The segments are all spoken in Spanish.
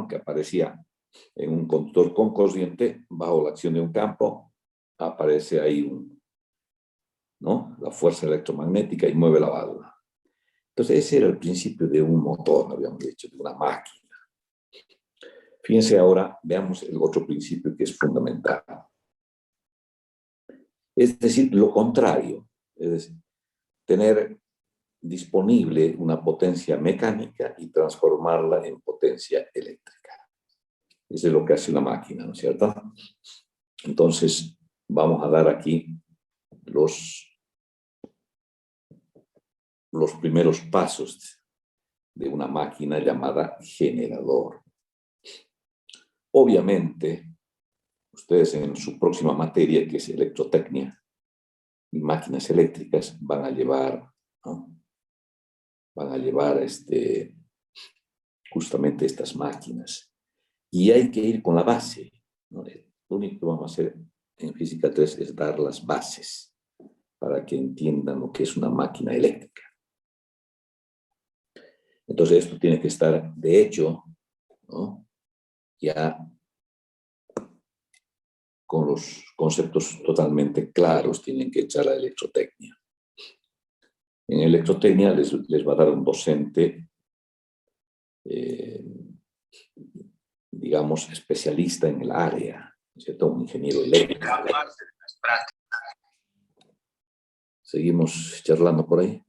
¿no? Que aparecía en un conductor con corriente, bajo la acción de un campo, aparece ahí ¿no? La fuerza electromagnética y mueve la válvula. Entonces, ese era el principio de un motor, habíamos dicho, de una máquina. Fíjense ahora, veamos el otro principio que es fundamental. Es decir, lo contrario, es decir, tener disponible una potencia mecánica y transformarla en potencia eléctrica. Eso es lo que hace una máquina, ¿no es cierto? Entonces, vamos a dar aquí los primeros pasos de una máquina llamada generador. Obviamente, ustedes en su próxima materia, que es electrotecnia y máquinas eléctricas, van a llevar, ¿no? Van a llevar justamente estas máquinas. Y hay que ir con la base, ¿no? Lo único que vamos a hacer en Física 3 es dar las bases para que entiendan lo que es una máquina eléctrica. Entonces esto tiene que estar, de hecho, ¿no? Ya con los conceptos totalmente claros, tienen que echar a electrotecnia. En electrotecnia les va a dar un docente, digamos, especialista en el área, ¿cierto? Un ingeniero eléctrico. Seguimos charlando por ahí.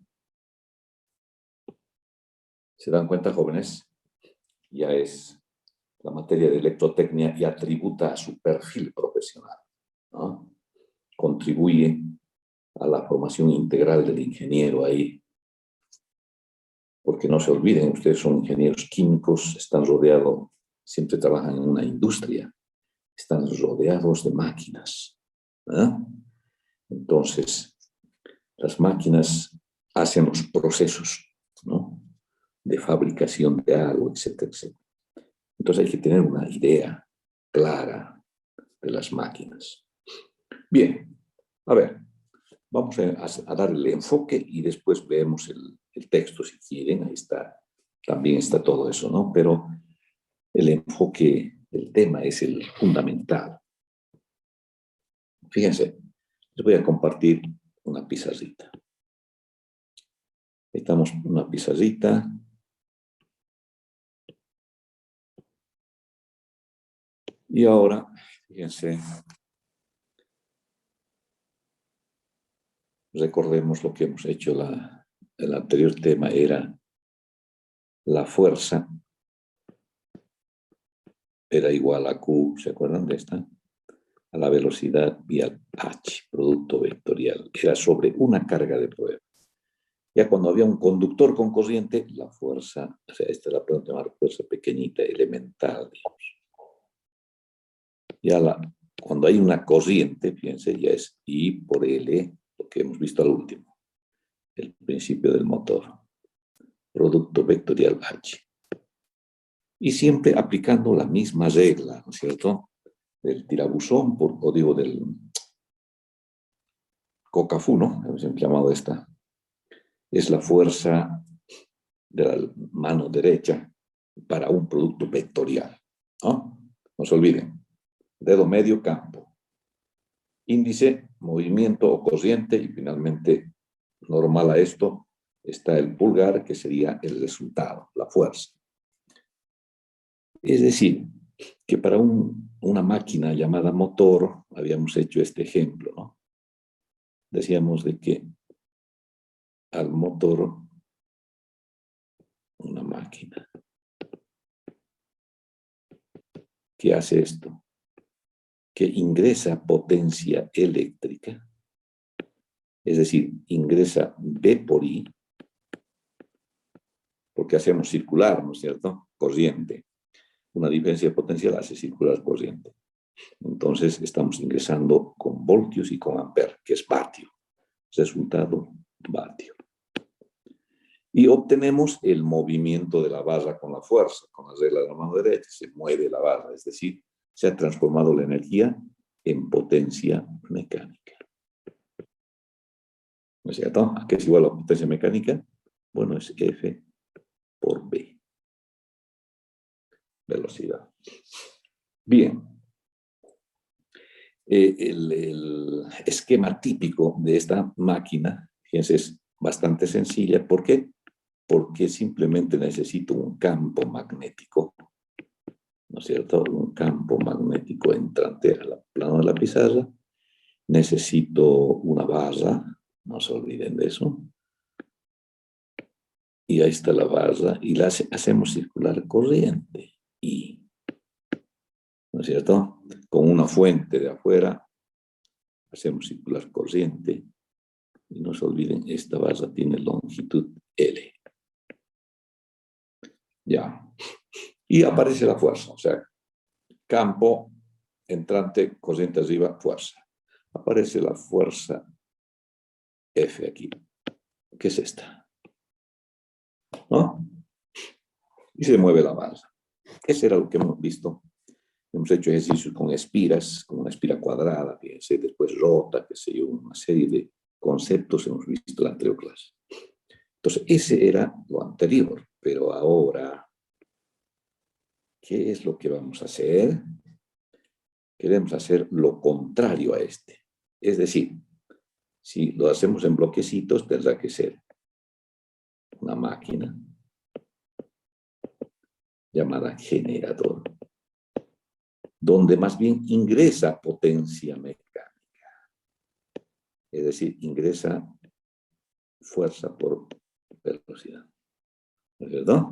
¿Se dan cuenta, jóvenes? Ya es la materia de electrotecnia y tributa a su perfil profesional, ¿no? Contribuye a la formación integral del ingeniero ahí. Porque no se olviden, ustedes son ingenieros químicos, están rodeados, siempre trabajan en una industria, están rodeados de máquinas, ¿eh? Entonces, las máquinas hacen los procesos, ¿no? De fabricación de algo, etcétera, etcétera. Entonces hay que tener una idea clara de las máquinas. Bien, a ver, vamos a dar el enfoque y después vemos el texto si quieren, ahí está, también está todo eso, ¿no? Pero el enfoque, el tema es el fundamental. Fíjense, les voy a compartir una pizarrita. Estamos en una pizarrita. Y ahora, fíjense, recordemos lo que hemos hecho, el anterior tema era la fuerza era igual a Q, ¿se acuerdan de esta? A la velocidad y al H, producto vectorial, era sobre una carga de prueba. Ya cuando había un conductor con corriente, la fuerza, o sea, esta la podemos llamar fuerza pequeñita, elemental, digamos. Ya cuando hay una corriente, fíjense, ya es I por L, lo que hemos visto al último, el principio del motor, producto vectorial H. Y siempre aplicando la misma regla, ¿no es cierto? Del tirabuzón, o digo del Coca-Fu, ¿no? Hemos llamado esta. Es la fuerza de la mano derecha para un producto vectorial, ¿no? No se olviden. Dedo medio, campo. Índice, movimiento o corriente, y finalmente, normal a esto, está el pulgar, que sería el resultado, la fuerza. Es decir, que para una máquina llamada motor, habíamos hecho este ejemplo, ¿no? Decíamos de que al motor, una máquina, ¿qué hace esto? Que ingresa potencia eléctrica, es decir, ingresa V por I, porque hacemos circular, ¿no es cierto? Corriente. Una diferencia de potencial hace circular corriente. Entonces estamos ingresando con voltios y con amperes, que es vatio. Resultado, vatio. Y obtenemos el movimiento de la barra con la fuerza, con la regla de la mano derecha, se mueve la barra, es decir, se ha transformado la energía en potencia mecánica. ¿No es cierto? ¿A qué es igual a la potencia mecánica? Bueno, es F por B. velocidad. Bien. El esquema típico de esta máquina, fíjense, es bastante sencilla. ¿Por qué? Porque simplemente necesito un campo magnético, ¿no es cierto? Un campo magnético entrante al plano de la pizarra. Necesito una barra, no se olviden de eso. Y ahí está la barra y la hacemos circular corriente. Y, ¿no es cierto? Con una fuente de afuera hacemos circular corriente. Y no se olviden, esta barra tiene longitud L. Ya. Y aparece la fuerza, o sea, campo, entrante, corriente arriba, fuerza. Aparece la fuerza F aquí. ¿Qué es esta? ¿No? Y se mueve la barra. Ese era lo que hemos visto. Hemos hecho ejercicios con espiras, con una espira cuadrada, fíjense, después rota, qué sé yo, una serie de conceptos hemos visto en la anterior clase. Entonces, ese era lo anterior, pero ahora, ¿qué es lo que vamos a hacer? Queremos hacer lo contrario a este. Es decir, si lo hacemos en bloquecitos, tendrá que ser una máquina llamada generador, donde más bien ingresa potencia mecánica. Es decir, ingresa fuerza por velocidad. ¿No es verdad?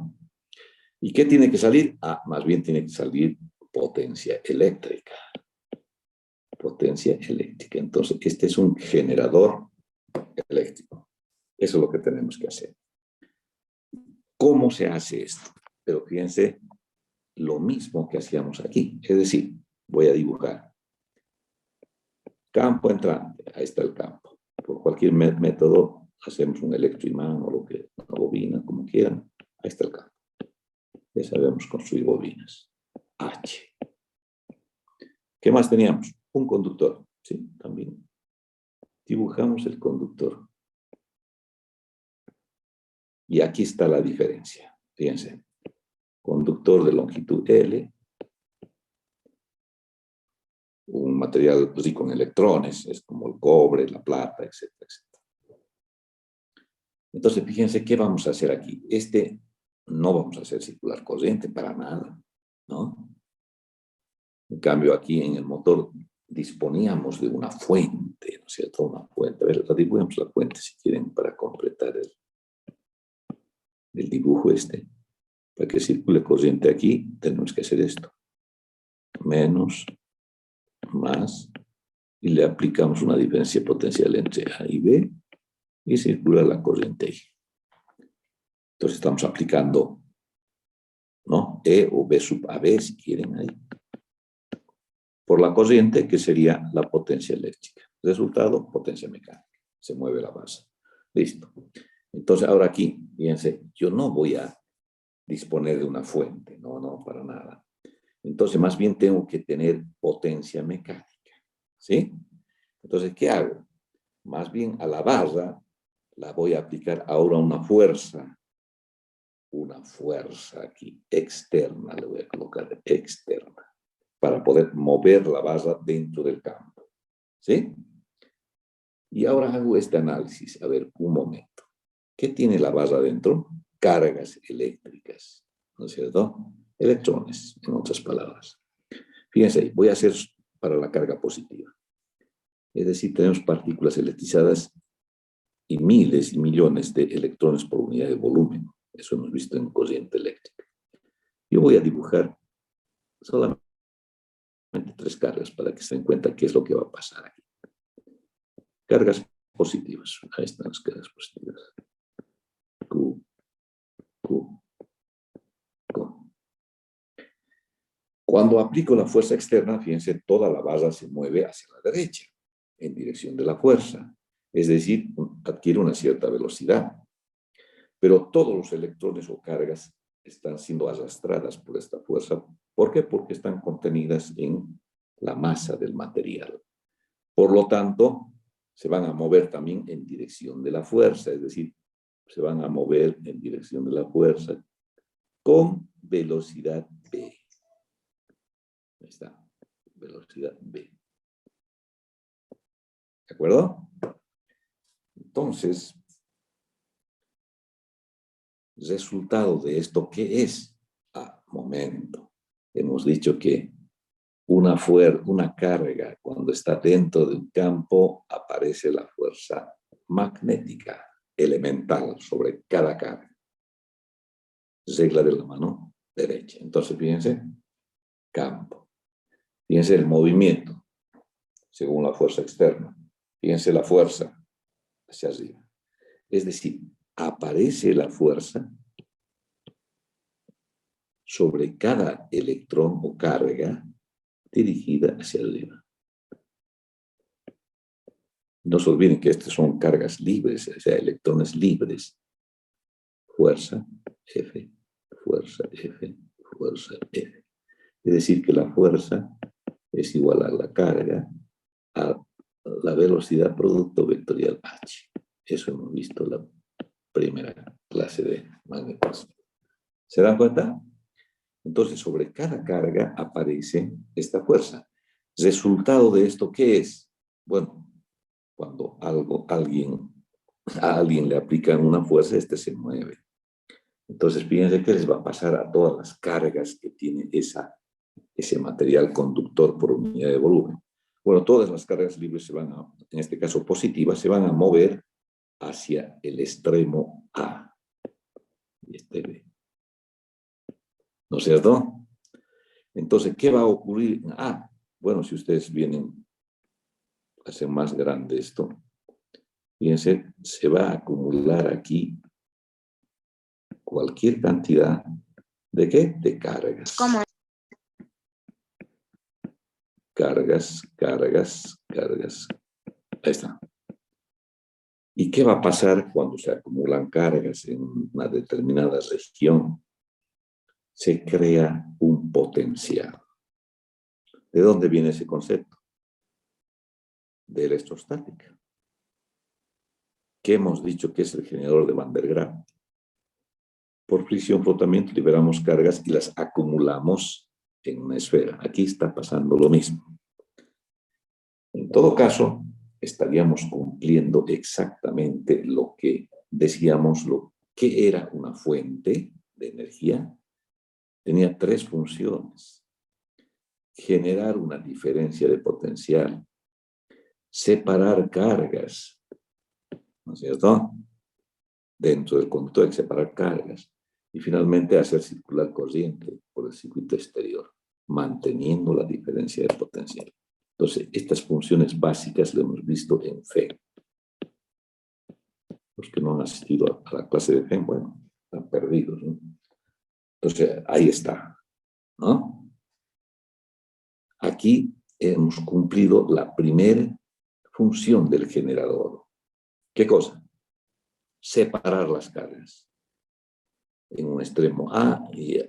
¿Y qué tiene que salir? Ah, más bien tiene que salir potencia eléctrica. Potencia eléctrica. Entonces, este es un generador eléctrico. Eso es lo que tenemos que hacer. ¿Cómo se hace esto? Pero fíjense, lo mismo que hacíamos aquí. Es decir, voy a dibujar campo entrante. Ahí está el campo. Por cualquier método hacemos un electroimán o lo que, una bobina, como quieran. Ahí está el campo. Ya sabemos construir bobinas. H. ¿Qué más teníamos? Un conductor. Sí, también. Dibujamos el conductor. Y aquí está la diferencia. Fíjense. Conductor de longitud L. Un material rico en electrones, es como el cobre, la plata, etcétera, etcétera. Entonces, fíjense qué vamos a hacer aquí. No vamos a hacer circular corriente para nada, ¿no? En cambio, aquí en el motor disponíamos de una fuente, ¿no es cierto? Una fuente. A ver, dibujemos la fuente si quieren para completar el dibujo este. Para que circule corriente aquí, tenemos que hacer esto. Menos, más, y le aplicamos una diferencia potencial entre A y B, y circula la corriente ahí. Entonces estamos aplicando, ¿no? E o B sub AB, si quieren ahí. Por la corriente, que sería la potencia eléctrica. Resultado, potencia mecánica. Se mueve la base. Listo. Entonces, ahora aquí, fíjense, yo no voy a disponer de una fuente. No, no, para nada. Entonces, más bien tengo que tener potencia mecánica. ¿Sí? Entonces, ¿qué hago? Más bien a la barra la voy a aplicar ahora una fuerza aquí, externa, le voy a colocar externa, para poder mover la barra dentro del campo. ¿Sí? Y ahora hago este análisis. A ver, un momento. ¿Qué tiene la barra dentro? Cargas eléctricas, ¿no es cierto? Electrones, en otras palabras. Fíjense, voy a hacer para la carga positiva. Es decir, tenemos partículas electrizadas y miles y millones de electrones por unidad de volumen. Eso hemos visto en corriente eléctrica. Yo voy a dibujar solamente 3 cargas para que se den cuenta qué es lo que va a pasar aquí. Cargas positivas. Ahí están las cargas positivas. Q, Q, Q. Cuando aplico la fuerza externa, fíjense, toda la barra se mueve hacia la derecha, en dirección de la fuerza. Es decir, adquiere una cierta velocidad. Pero todos los electrones o cargas están siendo arrastradas por esta fuerza. ¿Por qué? Porque están contenidas en la masa del material. Por lo tanto, se van a mover también en dirección de la fuerza, es decir, se van a mover en dirección de la fuerza con velocidad v. está, velocidad V. ¿De acuerdo? Entonces, resultado de esto, ¿qué es? Momento. Hemos dicho que una carga, cuando está dentro de un campo, aparece la fuerza magnética elemental sobre cada carga. Regla de la mano derecha. Entonces, fíjense, campo. Fíjense el movimiento, según la fuerza externa. Fíjense la fuerza hacia arriba. Es decir, aparece la fuerza sobre cada electrón o carga dirigida hacia arriba. No se olviden que estas son cargas libres, o sea, electrones libres. Fuerza F, fuerza F, fuerza F. Es decir, que la fuerza es igual a la carga a la velocidad producto vectorial H. Eso hemos visto en la primera clase de magnetismo. ¿Se dan cuenta? Entonces, sobre cada carga aparece esta fuerza. ¿Resultado de esto qué es? Bueno, cuando a alguien le aplican una fuerza, se mueve. Entonces, fíjense que les va a pasar a todas las cargas que tiene ese material conductor por unidad de volumen. Bueno, todas las cargas libres se van a, en este caso positivas, se van a mover hacia el extremo A y B. ¿No es cierto? Entonces, ¿qué va a ocurrir en A? Bueno, si ustedes vienen, hacen más grande esto, fíjense, se va a acumular aquí cualquier cantidad ¿de qué? De cargas. ¿Cómo? Cargas, cargas, cargas. Ahí está. ¿Y qué va a pasar cuando se acumulan cargas en una determinada región? Se crea un potencial. ¿De dónde viene ese concepto? De electrostática. ¿Qué hemos dicho que es el generador de Van der Graaf? Por fricción, flotamiento, liberamos cargas y las acumulamos en una esfera. Aquí está pasando lo mismo. En todo caso, estaríamos cumpliendo exactamente lo que decíamos, lo que era una fuente de energía. Tenía tres funciones: generar una diferencia de potencial, separar cargas, ¿no es cierto? Dentro del conductor hay que separar cargas, y finalmente hacer circular corriente por el circuito exterior, manteniendo la diferencia de potencial. Entonces, estas funciones básicas lo hemos visto en FEM. Los que no han asistido a la clase de FEM, bueno, están perdidos, ¿no? Entonces, ahí está, ¿no? Aquí hemos cumplido la primera función del generador. ¿Qué cosa? Separar las cargas en un extremo A y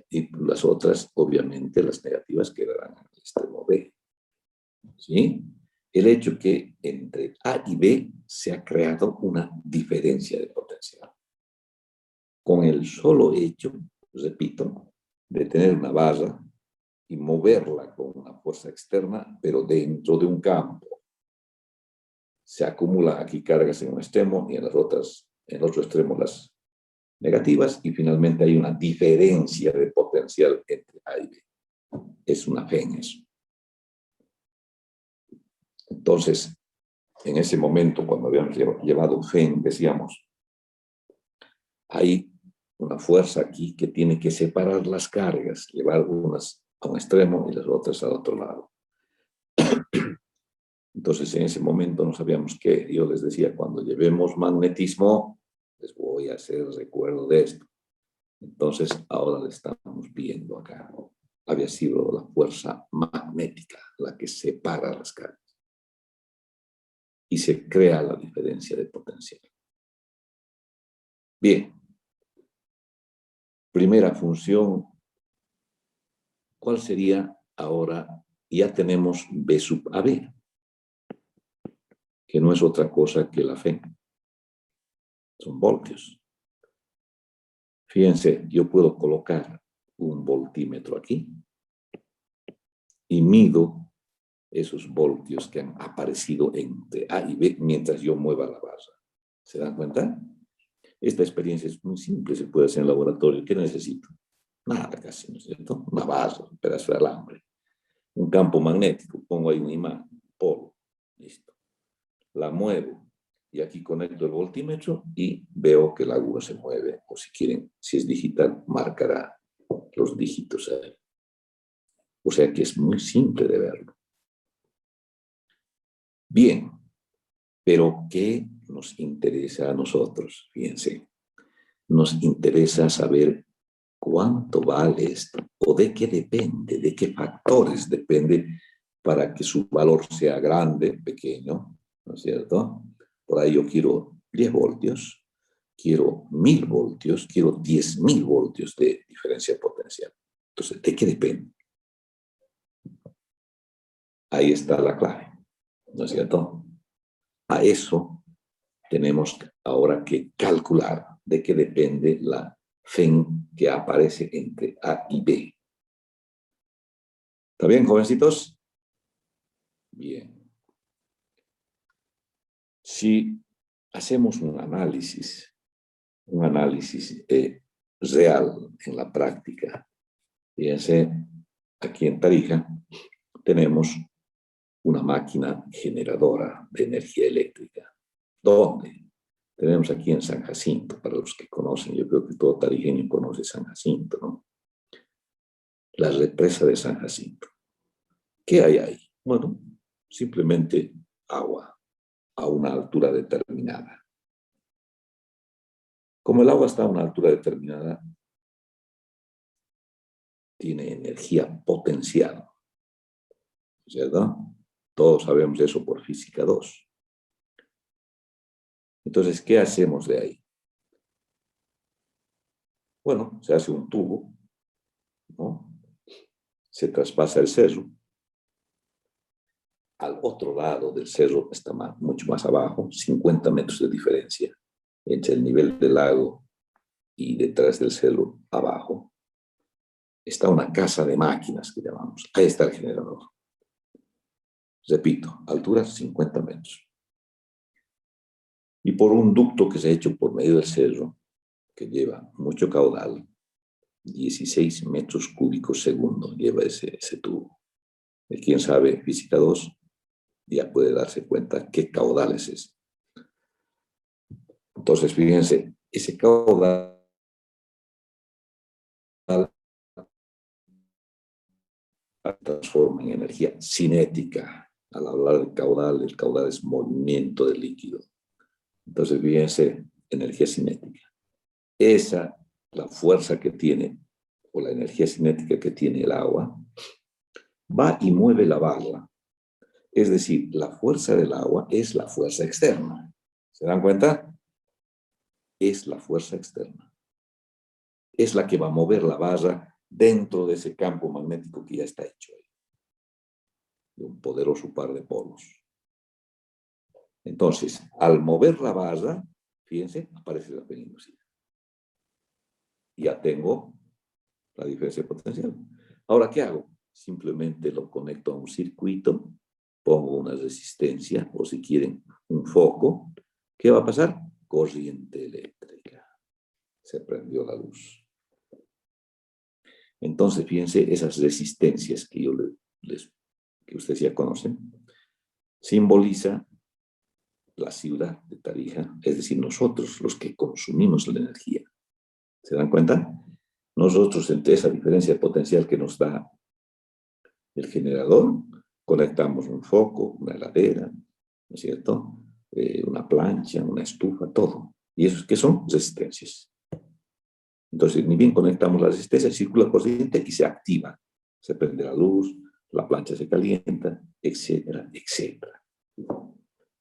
las otras, obviamente, las negativas quedarán en el extremo B. ¿Sí? El hecho que entre A y B se ha creado una diferencia de potencial. Con el solo hecho, repito, de tener una barra y moverla con una fuerza externa, pero dentro de un campo. Se acumulan aquí cargas en un extremo y en el otro extremo las negativas, y finalmente hay una diferencia de potencial entre A y B. Es una fe en eso. Entonces, en ese momento, cuando habíamos llevado FEM, decíamos, hay una fuerza aquí que tiene que separar las cargas, llevar unas a un extremo y las otras al otro lado. Entonces, en ese momento no sabíamos qué. Yo les decía, cuando llevemos magnetismo, les voy a hacer recuerdo de esto. Entonces, ahora le estamos viendo acá. Había sido la fuerza magnética la que separa las cargas. Y se crea la diferencia de potencial. Bien. Primera función. ¿Cuál sería ahora? Ya tenemos B sub AB, que no es otra cosa que la FEM. Son voltios. Fíjense, yo puedo colocar un voltímetro aquí y mido esos voltios que han aparecido entre A y B mientras yo mueva la barra. ¿Se dan cuenta? Esta experiencia es muy simple, se puede hacer en el laboratorio. ¿Qué necesito? Nada casi, ¿no es cierto? Una barra, un pedazo de alambre, un campo magnético, pongo ahí un imán, un polo, listo. La muevo y aquí conecto el voltímetro y veo que la aguja se mueve, o si quieren, si es digital, marcará los dígitos ahí. O sea que es muy simple de verlo. Bien, pero ¿qué nos interesa a nosotros? Fíjense, nos interesa saber cuánto vale esto, o de qué depende, de qué factores depende para que su valor sea grande, pequeño, ¿no es cierto? Por ahí yo quiero 10 voltios, quiero 1000 voltios, quiero 10.000 voltios de diferencia potencial. Entonces, ¿de qué depende? Ahí está la clave, ¿no es cierto? A eso tenemos ahora que calcular de qué depende la FEN que aparece entre A y B. ¿Está bien, jovencitos? Bien. Si hacemos un análisis real en la práctica, fíjense, aquí en Tarija tenemos una máquina generadora de energía eléctrica. ¿Dónde? Tenemos aquí en San Jacinto, para los que conocen, yo creo que todo tarijeño conoce San Jacinto, ¿no? La represa de San Jacinto. ¿Qué hay ahí? Bueno, simplemente agua a una altura determinada. Como el agua está a una altura determinada, tiene energía potencial, ¿cierto? Todos sabemos eso por física 2. Entonces, ¿qué hacemos de ahí? Bueno, se hace un tubo, ¿no? Se traspasa el cerro. Al otro lado del cerro está mucho más abajo, 50 metros de diferencia entre el nivel del lago y detrás del cerro abajo. Está una casa de máquinas que llamamos. Ahí está el generador. Repito, altura 50 metros. Y por un ducto que se ha hecho por medio del cerro, que lleva mucho caudal, 16 metros cúbicos segundo lleva ese tubo. Y quien sabe física 2 ya puede darse cuenta qué caudal es ese. Entonces, fíjense, ese caudal transforma en energía cinética. Al hablar de caudal, el caudal es movimiento del líquido. Entonces, fíjense, energía cinética. Esa, la fuerza que tiene, o la energía cinética que tiene el agua, va y mueve la barra. Es decir, la fuerza del agua es la fuerza externa. ¿Se dan cuenta? Es la fuerza externa. Es la que va a mover la barra dentro de ese campo magnético que ya está hecho ahí. De un poderoso par de polos. Entonces, al mover la barra, fíjense, aparece la peligrosidad. Ya tengo la diferencia potencial. Ahora, ¿qué hago? Simplemente lo conecto a un circuito, pongo una resistencia, o si quieren, un foco. ¿Qué va a pasar? Corriente eléctrica. Se prendió la luz. Entonces, fíjense, esas resistencias que que ustedes ya conocen, simboliza la ciudad de Tarija, es decir, nosotros los que consumimos la energía. ¿Se dan cuenta? Nosotros, entre esa diferencia potencial que nos da el generador, conectamos un foco, una heladera, ¿no es cierto? Una plancha, una estufa, todo. ¿Y eso qué son? Resistencias. Entonces, ni bien conectamos la resistencia, circula corriente y se activa. Se prende la luz, la plancha se calienta, etcétera, etcétera.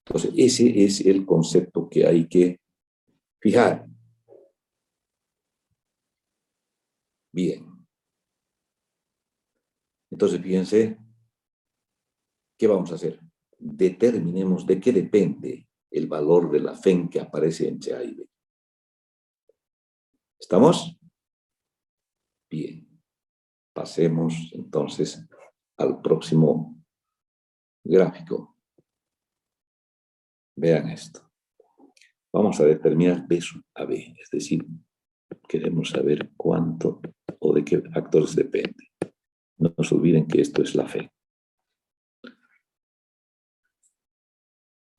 Entonces, ese es el concepto que hay que fijar. Bien. Entonces, fíjense, ¿qué vamos a hacer? Determinemos de qué depende el valor de la FEN que aparece entre A y B. ¿Estamos? Bien. Pasemos entonces al próximo gráfico. Vean esto. Vamos a determinar B sub AB, es decir, queremos saber cuánto o de qué factores depende. No nos olviden que esto es la fe.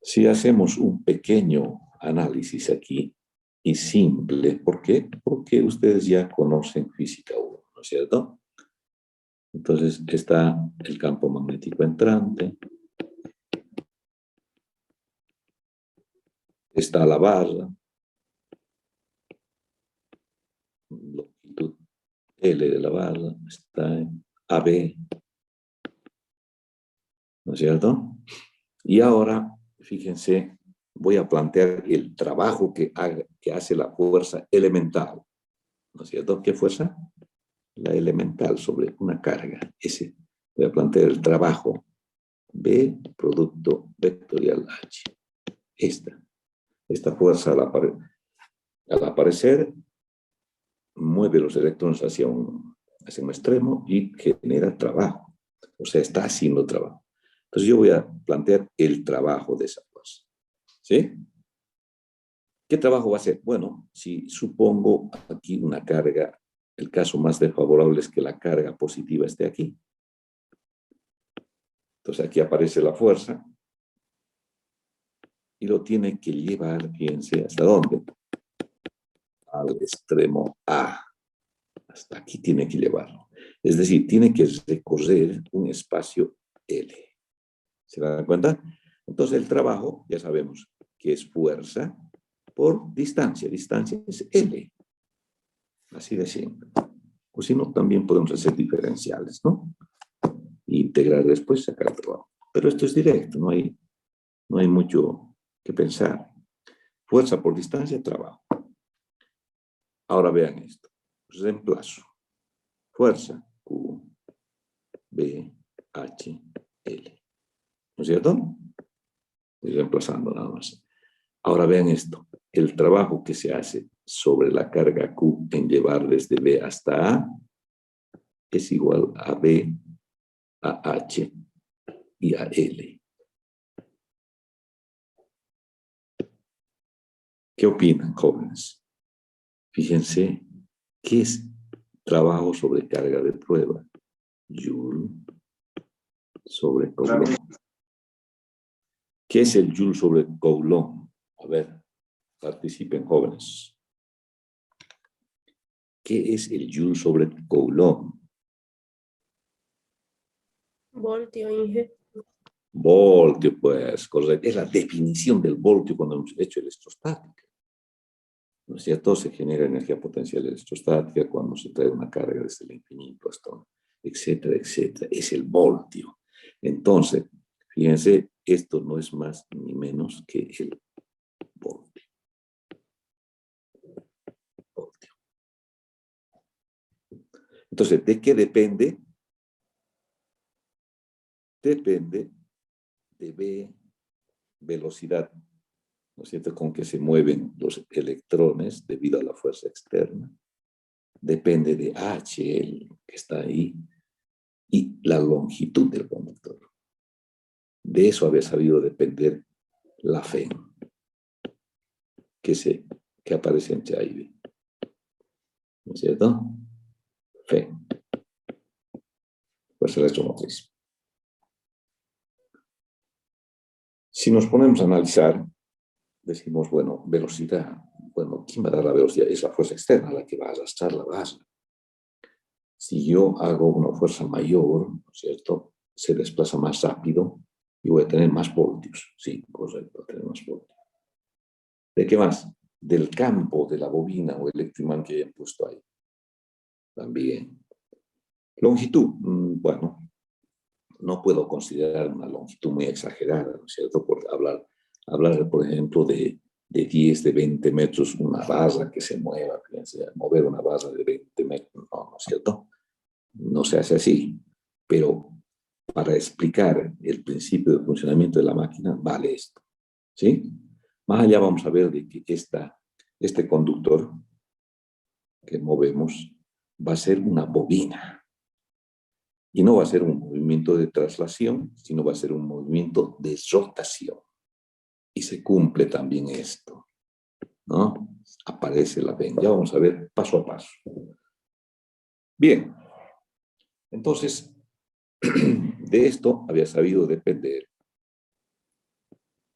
Si hacemos un pequeño análisis aquí, y simple, ¿por qué? Porque ustedes ya conocen física 1, ¿no es cierto? Entonces está el campo magnético entrante, está la barra, longitud L de la barra, está en AB, ¿no es cierto? Y ahora, fíjense, voy a plantear el trabajo que hace la fuerza elemental, ¿no es cierto? ¿Qué fuerza? La elemental sobre una carga. Ese. Voy a plantear el trabajo B, producto vectorial H. Esta fuerza al aparecer mueve los electrones hacia un extremo y genera trabajo. O sea, está haciendo trabajo. Entonces yo voy a plantear el trabajo de esa fuerza. ¿Sí? ¿Qué trabajo va a hacer? Bueno, si supongo aquí una carga, el caso más desfavorable es que la carga positiva esté aquí. Entonces aquí aparece la fuerza y lo tiene que llevar, fíjense, ¿hasta dónde? Al extremo A. Hasta aquí tiene que llevarlo. Es decir, tiene que recorrer un espacio L. ¿Se dan cuenta? Entonces el trabajo, ya sabemos que es fuerza por distancia. Distancia es L. Así de simple. O si no, también podemos hacer diferenciales, ¿no? Integrar después, sacar el trabajo. Pero esto es directo, no hay mucho que pensar. Fuerza por distancia, trabajo. Ahora vean esto. Reemplazo. Fuerza, Q, B, H, L. ¿No es cierto? Estoy reemplazando nada más. Ahora vean esto. El trabajo que se hace sobre la carga Q en llevar desde B hasta A es igual a B, a H y a L. ¿Qué opinan, jóvenes? Fíjense, ¿qué es trabajo sobre carga de prueba? Joule sobre Coulomb. ¿Qué es el Joule sobre Coulomb? A ver, participen, jóvenes. ¿Qué es el Joule sobre Coulomb? Voltio, Inge. Voltio, pues, correcto. Es la definición del voltio cuando hemos hecho electrostática. ¿No es cierto? Se genera energía potencial electrostática cuando se trae una carga desde el infinito hasta, etcétera, etcétera. Es el voltio. Entonces, fíjense, esto no es más ni menos que el voltio. Voltio. Entonces, ¿de qué depende? Depende de B, velocidad, ¿no es cierto?, con que se mueven los electrones debido a la fuerza externa. Depende de H, el que está ahí, y la longitud del conductor. De eso había sabido depender la fe que aparece entre A y B. ¿No es cierto? Fe. Fuerza electromotriz. Si nos ponemos a analizar, decimos, bueno, velocidad. Bueno, ¿quién va a dar la velocidad? Es la fuerza externa la que va a arrastrar la base. Si yo hago una fuerza mayor, ¿no es cierto?, se desplaza más rápido y voy a tener más voltios. Sí, correcto, voy a tener más voltios. ¿De qué más? Del campo de la bobina o electroimán que hayan puesto ahí. También. Longitud, bueno, no puedo considerar una longitud muy exagerada, ¿no es cierto? Por hablar por ejemplo, de 10, de 20 metros, una barra que se mueva, fíjense, mover una barra de 20 metros, no es cierto? No se hace así, pero para explicar el principio de funcionamiento de la máquina vale esto, ¿sí? Más allá vamos a ver de que este conductor que movemos va a ser una bobina. Y no va a ser un movimiento de traslación, sino va a ser un movimiento de rotación. Y se cumple también esto, ¿no? Aparece la ven. Ya vamos a ver paso a paso. Bien. Entonces, de esto había sabido depender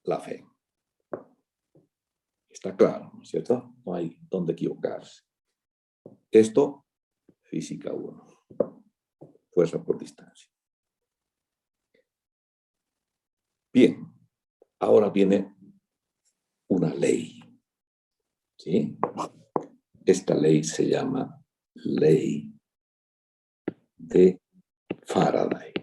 la fe. Está claro, ¿no es cierto? No hay dónde equivocarse. Esto, física 1. Fuerza por distancia. Bien, ahora viene una ley, ¿sí? Esta ley se llama ley de Faraday.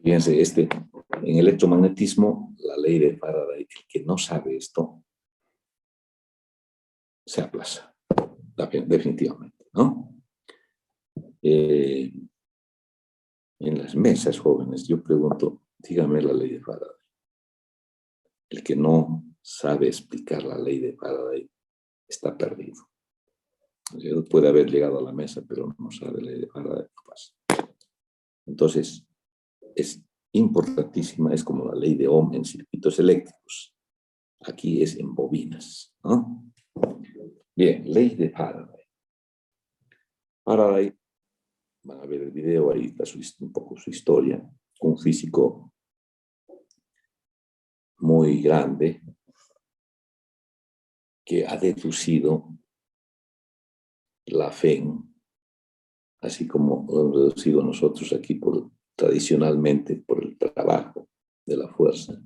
Fíjense, en electromagnetismo, la ley de Faraday, el que no sabe esto, se aplaza, definitivamente, ¿no? En las mesas jóvenes, yo pregunto, dígame la ley de Faraday. El que no sabe explicar la ley de Faraday está perdido. Puede haber llegado a la mesa, pero no sabe la ley de Faraday, no pasa. Entonces, es importantísima, es como la ley de Ohm en circuitos eléctricos. Aquí es en bobinas, ¿no? Bien, ley de Faraday. Faraday, van a ver el video, ahí está un poco su historia. Un físico muy grande que ha deducido la fe, así como lo hemos deducido nosotros aquí tradicionalmente por el trabajo de la fuerza.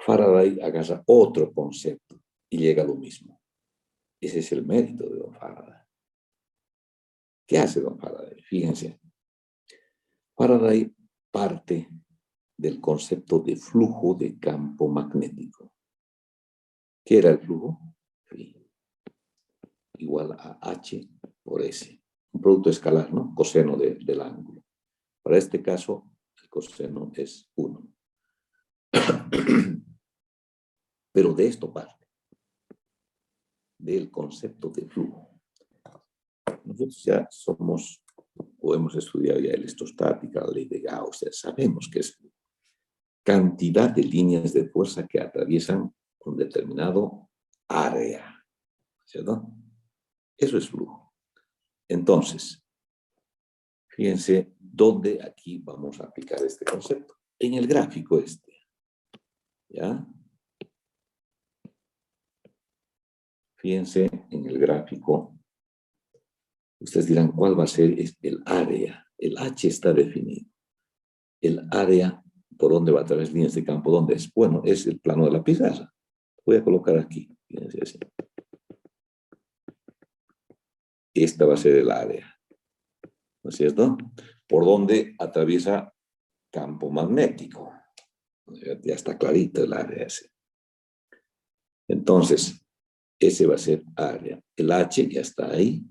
Faraday agarra otro concepto y llega a lo mismo. Ese es el mérito de don Faraday. ¿Qué hace don Faraday? Fíjense. Faraday parte del concepto de flujo de campo magnético. ¿Qué era el flujo? Phi igual a H por S. Un producto escalar, ¿no? Coseno del ángulo. Para este caso, el coseno es 1. Pero de esto parte, del concepto de flujo. Nosotros ya somos, o hemos estudiado ya electrostática, la ley de Gauss, ya sabemos que es cantidad de líneas de fuerza que atraviesan un determinado área, ¿cierto? Eso es flujo. Entonces, fíjense dónde aquí vamos a aplicar este concepto. En el gráfico este, ¿ya? Fíjense en el gráfico. Ustedes dirán, ¿cuál va a ser el área? El H está definido. El área, ¿por dónde va a través de líneas de campo? ¿Dónde es? Bueno, es el plano de la pizarra. Voy a colocar aquí. Fíjense así. Esta va a ser el área. ¿No es cierto? Por donde atraviesa campo magnético. Ya está clarito el área ese. Entonces, ese va a ser área. El H ya está ahí.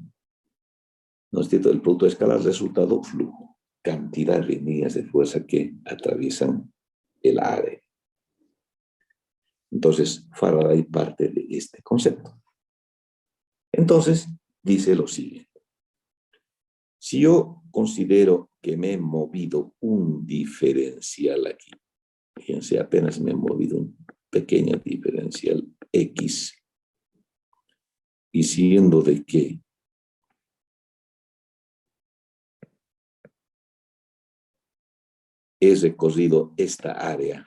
¿No es cierto? El producto escalar, resultado, flujo. Cantidad de líneas de fuerza que atraviesan el área. Entonces, Faraday parte de este concepto. Entonces, dice lo siguiente. Si yo considero que me he movido un diferencial aquí, fíjense, apenas me he movido un pequeño diferencial X, y siendo de que he recorrido esta área,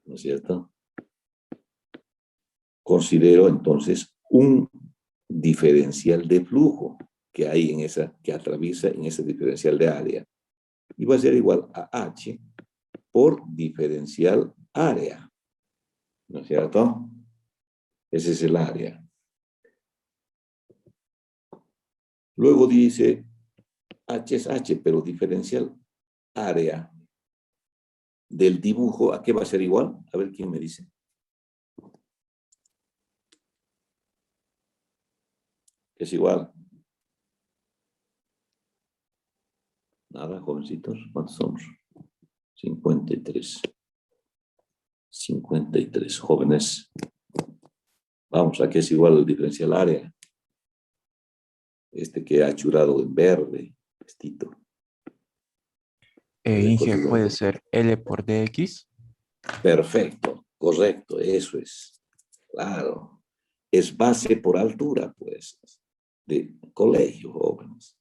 ¿no es cierto? Considero entonces un diferencial de flujo que hay en esa, que atraviesa en ese diferencial de área. Y va a ser igual a H por diferencial área. ¿No es cierto? Ese es el área. Luego dice, H es H, pero diferencial área del dibujo, ¿a qué va a ser igual? A ver quién me dice. Es igual. Nada, jovencitos, ¿cuántos somos? 53. 53 jóvenes. Vamos, aquí es igual el diferencial área. Este que ha churado en verde, vestido. Inge, puede ser L por dx. Perfecto, correcto, eso es. Claro. Es base por altura, pues, de colegio, jóvenes.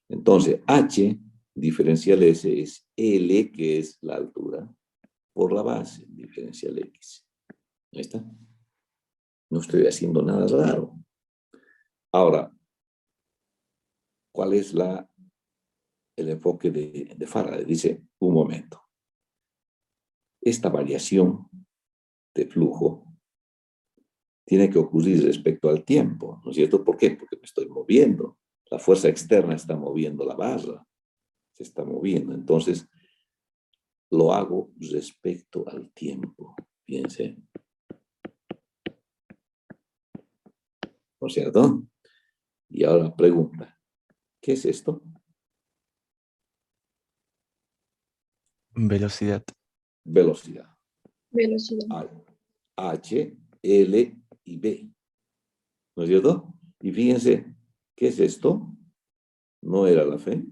Entonces, H diferencial S es L, que es la altura, por la base diferencial X. Ahí está. No estoy haciendo nada raro. Ahora, ¿cuál es el enfoque de Faraday? Dice, un momento. Esta variación de flujo tiene que ocurrir respecto al tiempo, ¿no es cierto? ¿Por qué? Porque me estoy moviendo. La fuerza externa está moviendo la barra. Se está moviendo. Entonces, lo hago respecto al tiempo. Fíjense. ¿No es cierto? Y ahora pregunta, ¿qué es esto? Velocidad. Velocidad. Velocidad. H, L y B. ¿No es cierto? Y fíjense, ¿qué es esto? ¿No era la fe?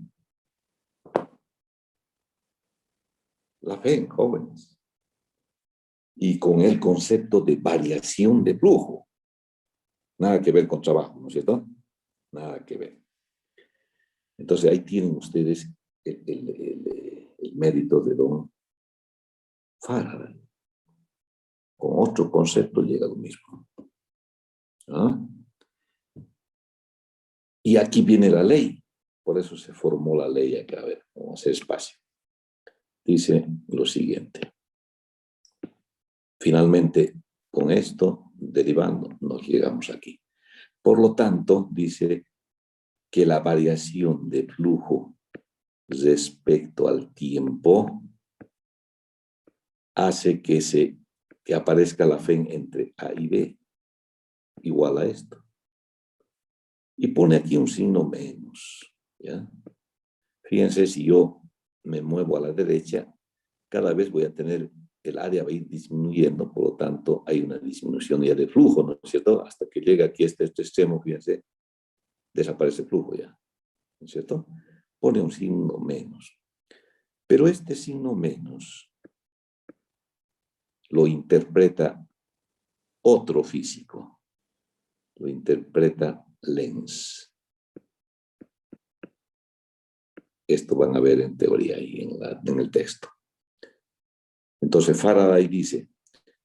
La fe, jóvenes. Y con el concepto de variación de flujo. Nada que ver con trabajo, ¿no es cierto? Nada que ver. Entonces ahí tienen ustedes el mérito de don Faraday. Con otro concepto llega lo mismo. ¿Ah? Y aquí viene la ley. Por eso se formó la ley acá. A ver, vamos a hacer espacio. Dice lo siguiente. Finalmente, con esto, derivando, nos llegamos aquí. Por lo tanto, dice que la variación de flujo respecto al tiempo hace que aparezca la fe entre A y B igual a esto. Y pone aquí un signo menos. ¿Ya? Fíjense, si yo me muevo a la derecha, cada vez voy a tener, el área va a ir disminuyendo, por lo tanto hay una disminución ya de flujo, ¿no es cierto? Hasta que llega aquí este extremo, fíjense, desaparece el flujo ya, ¿no es cierto? Pone un signo menos. Pero este signo menos lo interpreta otro físico, lo interpreta Lenz. Esto van a ver en teoría y en el texto. Entonces Faraday dice,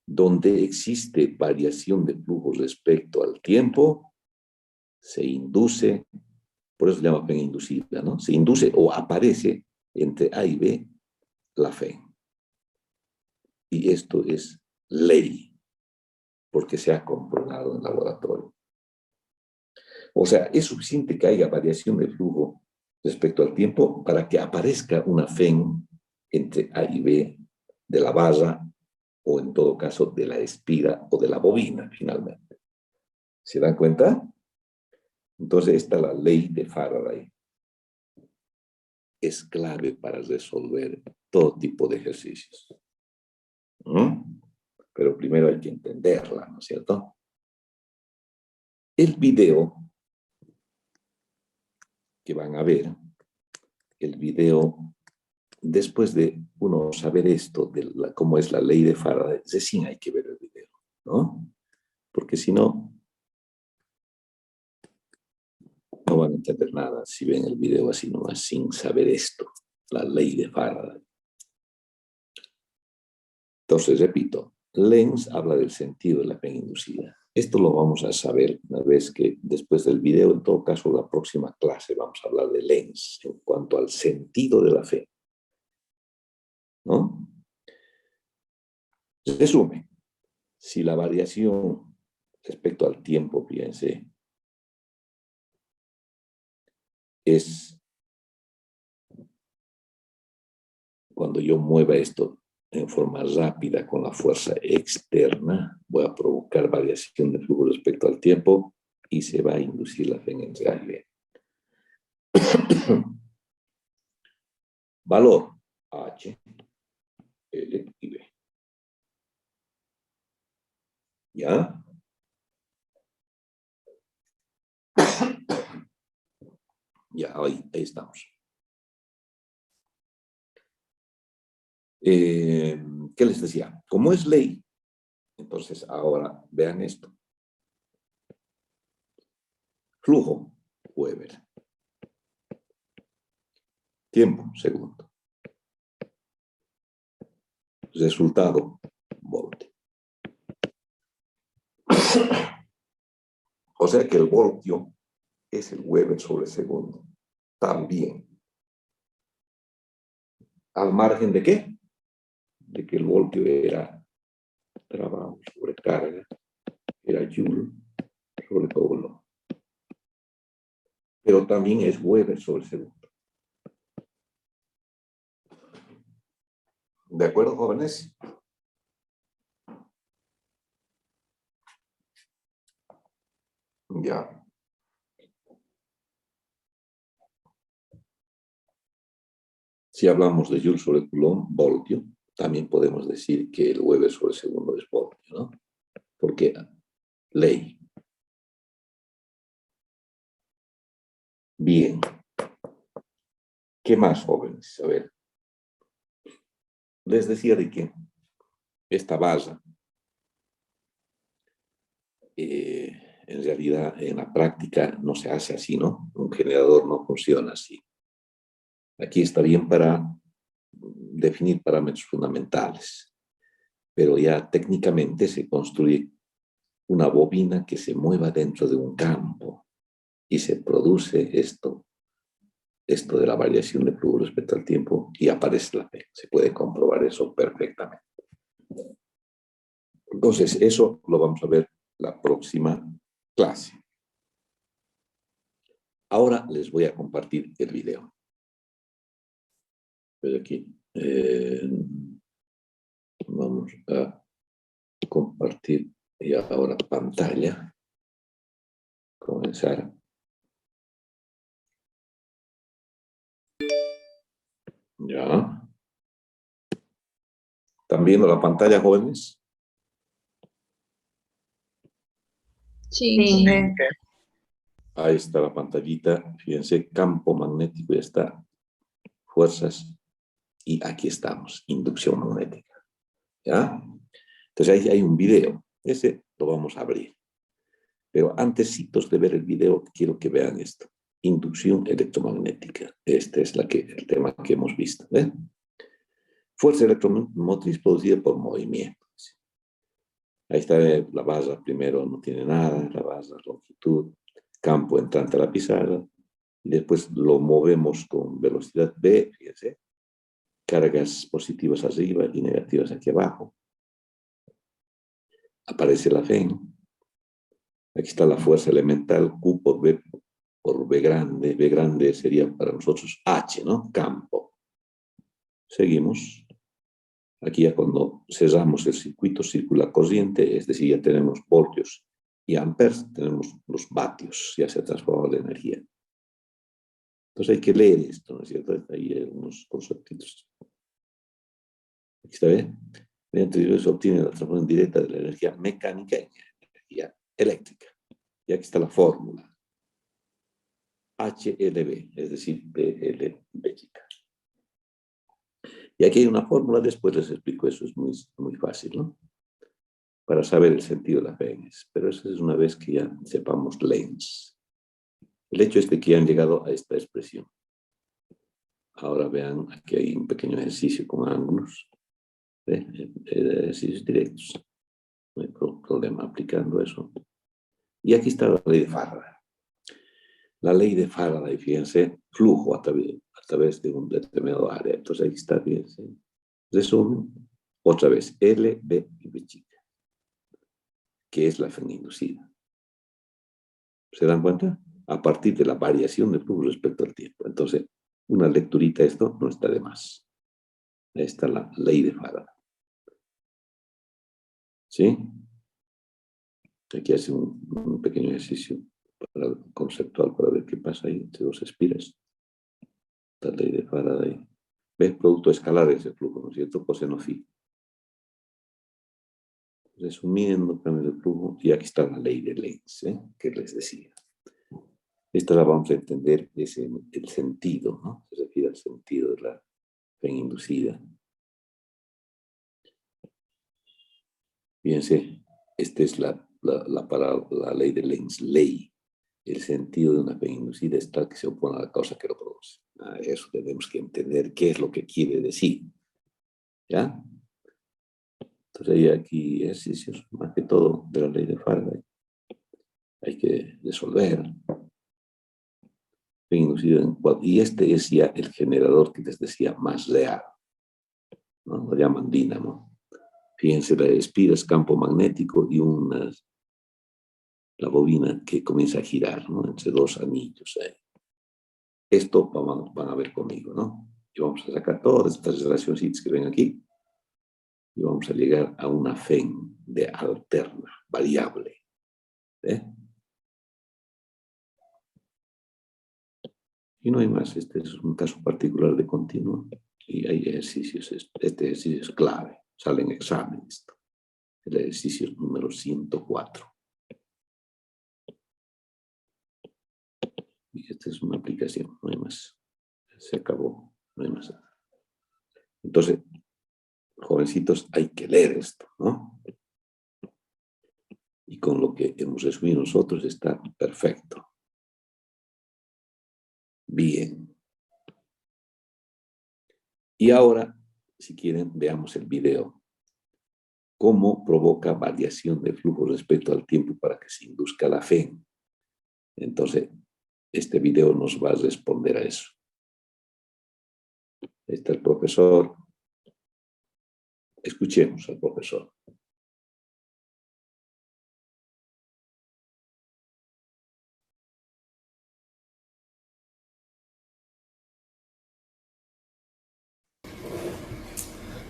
donde existe variación de flujo respecto al tiempo, se induce, por eso se llama fe inducida, ¿no? Se induce o aparece entre A y B la fe. Y esto es ley, porque se ha comprobado en el laboratorio. O sea, es suficiente que haya variación de flujo respecto al tiempo para que aparezca una fe entre A y B de la barra o en todo caso de la espiga o de la bobina finalmente. ¿Se dan cuenta? Entonces esta es la ley de Faraday. Es clave para resolver todo tipo de ejercicios. Pero primero hay que entenderla, ¿no es cierto? El video que van a ver, el video, después de uno saber esto, de cómo es la ley de Faraday, recién hay que ver el video, ¿no? Porque si no, no van a entender nada si ven el video así nomás, sin saber esto, la ley de Faraday. Entonces, repito, Lenz habla del sentido de la fe inducida. Esto lo vamos a saber una vez que después del video, en todo caso, la próxima clase vamos a hablar de Lenz en cuanto al sentido de la fe. ¿No? Resumen, si la variación respecto al tiempo, fíjense, es cuando yo mueva esto en forma rápida con la fuerza externa, voy a provocar variación de flujo respecto al tiempo y se va a inducir la fe entre A y B. Valor H, L y B. ¿Ya? Ya, ahí estamos. ¿Qué les decía? Como es ley, entonces ahora vean esto. Flujo, Weber. Tiempo, segundo. Resultado, voltio. O sea que el voltio es el Weber sobre segundo. También. ¿Al margen de qué? De que el voltio era trabajo sobre carga, era Joule sobre todo. Pero también es Weber sobre segundo. ¿De acuerdo, jóvenes? Ya. Si hablamos de Joule sobre Coulomb, voltio, también podemos decir que el Weber sobre segundo es voltio, ¿no? Porque ley. Bien. ¿Qué más, jóvenes? A ver. Les decía de que esta base, en realidad, en la práctica no se hace así, ¿no? Un generador no funciona así. Aquí está bien para definir parámetros fundamentales, pero ya técnicamente se construye una bobina que se mueva dentro de un campo y se produce esto de la variación de flujo respecto al tiempo y aparece la P. Se puede comprobar eso perfectamente. Entonces, eso lo vamos a ver la próxima clase. Ahora les voy a compartir el video. Pero aquí vamos a compartir y ahora pantalla. Comenzar. Ya. ¿Están viendo la pantalla, jóvenes? Sí. Ahí está la pantallita. Fíjense, campo magnético, ya está. Fuerzas. Y aquí estamos, inducción magnética. ¿Ya? Entonces ahí hay un video. Ese lo vamos a abrir. Pero antesitos de ver el video, quiero que vean esto. Inducción electromagnética. Este es el tema que hemos visto. ¿Eh? Fuerza electromotriz producida por movimiento. Ahí está la base, primero no tiene nada, la base, longitud, campo entrante a la pizarra, y después lo movemos con velocidad v, fíjense, cargas positivas arriba y negativas aquí abajo. Aparece la FEN. Aquí está la fuerza elemental, Q por V grande. V grande sería para nosotros H, ¿no? Campo. Seguimos. Aquí ya cuando cerramos el circuito circula corriente, es decir, ya tenemos voltios y amperes, tenemos los vatios, ya se ha transformado la energía. Entonces hay que leer esto, ¿no es cierto? Ahí hay unos conceptos. Aquí está bien. Mediante ello se obtiene la transformación directa de la energía mecánica en energía eléctrica. Y aquí está la fórmula. HLB, es decir, BLB chica. Y aquí hay una fórmula, después les explico, eso es muy fácil, ¿no? Para saber el sentido de la Lens. Pero eso es una vez que ya sepamos Lens. El hecho es de que han llegado a esta expresión. Ahora vean, aquí hay un pequeño ejercicio con ángulos. Ejercicios directos. No hay problema aplicando eso. Y aquí está la ley de Faraday. La ley de Faraday, fíjense, flujo a través de un determinado área. Entonces aquí está, fíjense. Resumen, otra vez, L, B y B chica, que es la FEN inducida. ¿Se dan cuenta? A partir de la variación de flujo respecto al tiempo. Entonces, una lecturita, esto no está de más. Ahí está la ley de Faraday. ¿Sí? Aquí hace un pequeño ejercicio conceptual para ver qué pasa ahí entre dos espiras. La ley de Faraday. ¿Ves? Producto escalar es el flujo, ¿no es cierto? Coseno phi. Resumiendo, cambio de flujo. Y aquí está la ley de Lenz, que les decía. Esta la vamos a entender, es el sentido, ¿no? Se refiere al sentido de la fe inducida. Fíjense, esta es la ley de Lenz, ley. El sentido de una fe inducida es tal que se opone a la causa que lo produce. A eso tenemos que entender qué es lo que quiere decir. ¿Ya? Entonces hay aquí ejercicios, más que todo, de la ley de Faraday. Hay que resolver. Fe inducida y este es ya el generador que les decía más real, ¿no? Lo llaman dínamo. Fíjense, la espira es campo magnético y la bobina que comienza a girar, ¿no? Entre dos anillos ahí. Esto van a ver conmigo, ¿no? Y vamos a sacar todas estas relaciones que ven aquí y vamos a llegar a una FEN de alterna, variable. Y no hay más. Este es un caso particular de continuo y hay ejercicios. Este ejercicio es clave. Sale en examen esto. El ejercicio número 104. Y esta es una aplicación, no hay más. Se acabó, no hay más. Entonces, jovencitos, hay que leer esto, ¿no? Y con lo que hemos resumido nosotros está perfecto. Bien. Y ahora, si quieren, veamos el video. ¿Cómo provoca variación de flujo respecto al tiempo para que se induzca la fe? Entonces, este video nos va a responder a eso. Ahí está el profesor. Escuchemos al profesor.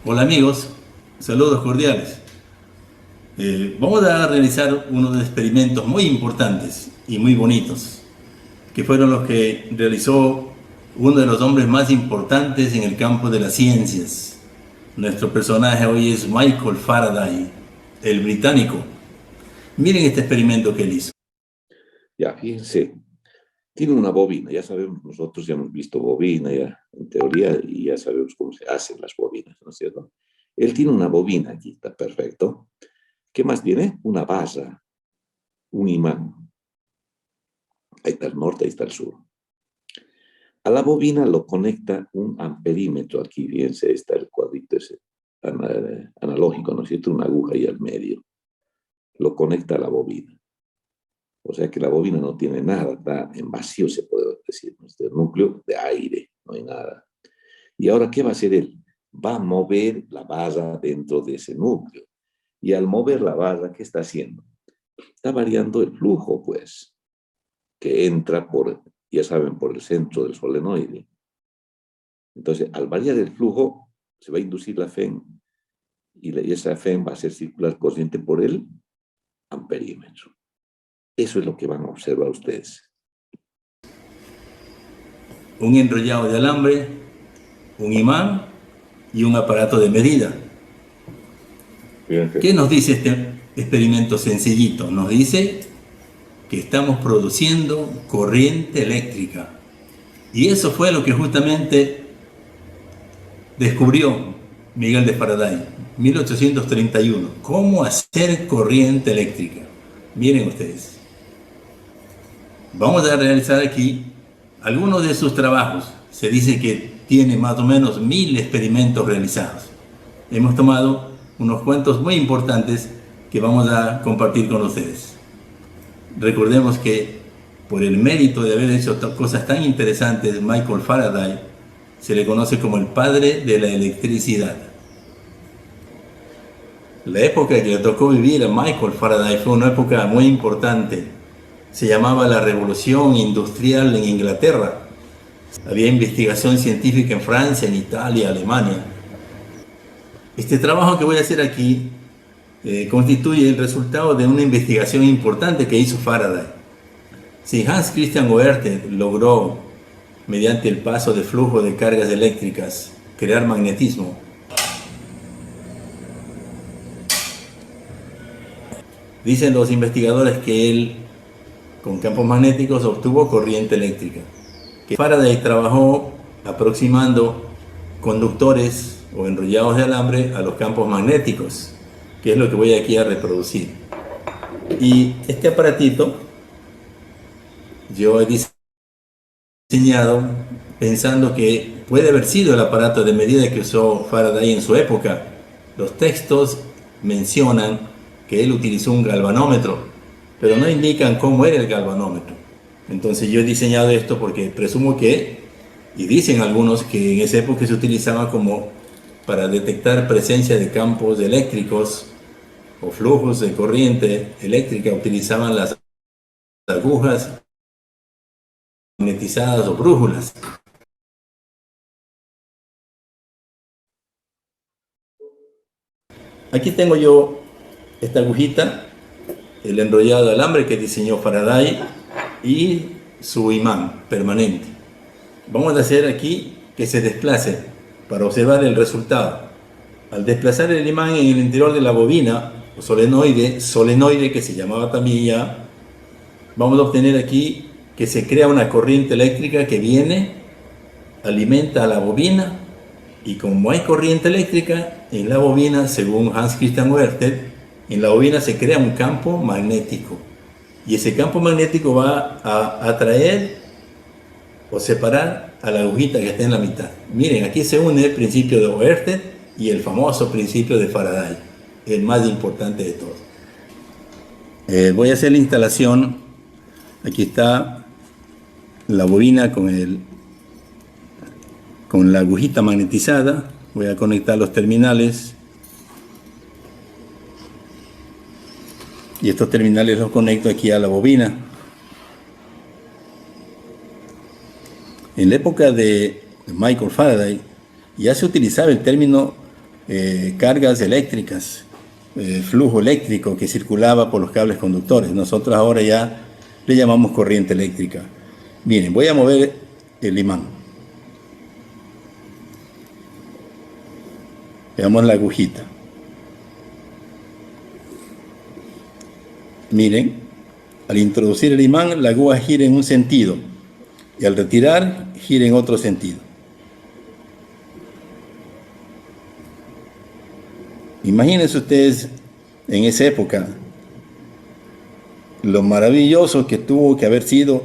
Hola amigos, saludos cordiales. Vamos a realizar unos experimentos muy importantes y muy bonitos, que fueron los que realizó uno de los hombres más importantes en el campo de las ciencias. Nuestro personaje hoy es Michael Faraday, el británico. Miren este experimento que él hizo. Ya, fíjense, tiene una bobina, ya sabemos, nosotros ya hemos visto bobina ya en teoría y ya sabemos cómo se hacen las bobinas, ¿no es cierto? Él tiene una bobina aquí, está perfecto. ¿Qué más tiene? Una barra, un imán. Ahí está el norte, ahí está el sur. A la bobina lo conecta un amperímetro aquí, fíjense, ahí está el cuadrito ese analógico, ¿no es cierto? Una aguja ahí al medio. Lo conecta a la bobina. O sea que la bobina no tiene nada, está en vacío, se puede decir. Este núcleo de aire, no hay nada. Y ahora, ¿qué va a hacer él? Va a mover la barra dentro de ese núcleo. Y al mover la barra, ¿qué está haciendo? Está variando el flujo, pues, que entra por, ya saben, por el centro del solenoide. Entonces, al variar el flujo, se va a inducir la FEN. Y esa FEN va a hacer circular corriente por el amperímetro. Eso es lo que van a observar ustedes. Un enrollado de alambre, un imán y un aparato de medida. ¿Qué nos dice este experimento sencillito? Nos dice que estamos produciendo corriente eléctrica. Y eso fue lo que justamente descubrió Miguel de Faraday, 1831. ¿Cómo hacer corriente eléctrica? Miren ustedes. Vamos a realizar aquí algunos de sus trabajos. Se dice que tiene más o menos 1000 experimentos realizados. Hemos tomado unos cuantos muy importantes que vamos a compartir con ustedes. Recordemos que por el mérito de haber hecho cosas tan interesantes, Michael Faraday se le conoce como el padre de la electricidad. La época que le tocó vivir a Michael Faraday fue una época muy importante. Se llamaba la Revolución Industrial en Inglaterra. Había investigación científica en Francia, en Italia, Alemania. Este trabajo que voy a hacer aquí constituye el resultado de una investigación importante que hizo Faraday. Si Hans Christian Oerth logró, mediante el paso de flujo de cargas eléctricas, crear magnetismo, dicen los investigadores que él con campos magnéticos obtuvo corriente eléctrica. Faraday trabajó aproximando conductores o enrollados de alambre a los campos magnéticos, que es lo que voy aquí a reproducir. Y este aparatito yo he diseñado pensando que puede haber sido el aparato de medida que usó Faraday en su época. Los textos mencionan que él utilizó un galvanómetro, pero no indican cómo era el galvanómetro. Entonces yo he diseñado esto porque presumo que, y dicen algunos que en esa época se utilizaba como para detectar presencia de campos eléctricos o flujos de corriente eléctrica, utilizaban las agujas magnetizadas o brújulas. Aquí tengo yo esta agujita, el enrollado de alambre que diseñó Faraday y su imán permanente. Vamos a hacer aquí que se desplace para observar el resultado. Al desplazar el imán en el interior de la bobina o solenoide que se llamaba también ya, vamos a obtener aquí que se crea una corriente eléctrica que viene, alimenta a la bobina, y como hay corriente eléctrica en la bobina, según Hans Christian Oersted, en la bobina se crea un campo magnético, y ese campo magnético va a atraer o separar a la agujita que está en la mitad. Miren, aquí se une el principio de Oersted y el famoso principio de Faraday, el más importante de todos. Voy a hacer la instalación. Aquí está la bobina con la agujita magnetizada. Voy a conectar los terminales. Y estos terminales los conecto aquí a la bobina. En la época de Michael Faraday ya se utilizaba el término cargas eléctricas, flujo eléctrico que circulaba por los cables conductores. Nosotros ahora ya le llamamos corriente eléctrica. Miren, voy a mover el imán. Veamos la agujita. Miren, al introducir el imán, la aguja gira en un sentido y al retirar, gira en otro sentido. Imagínense ustedes en esa época lo maravilloso que tuvo que haber sido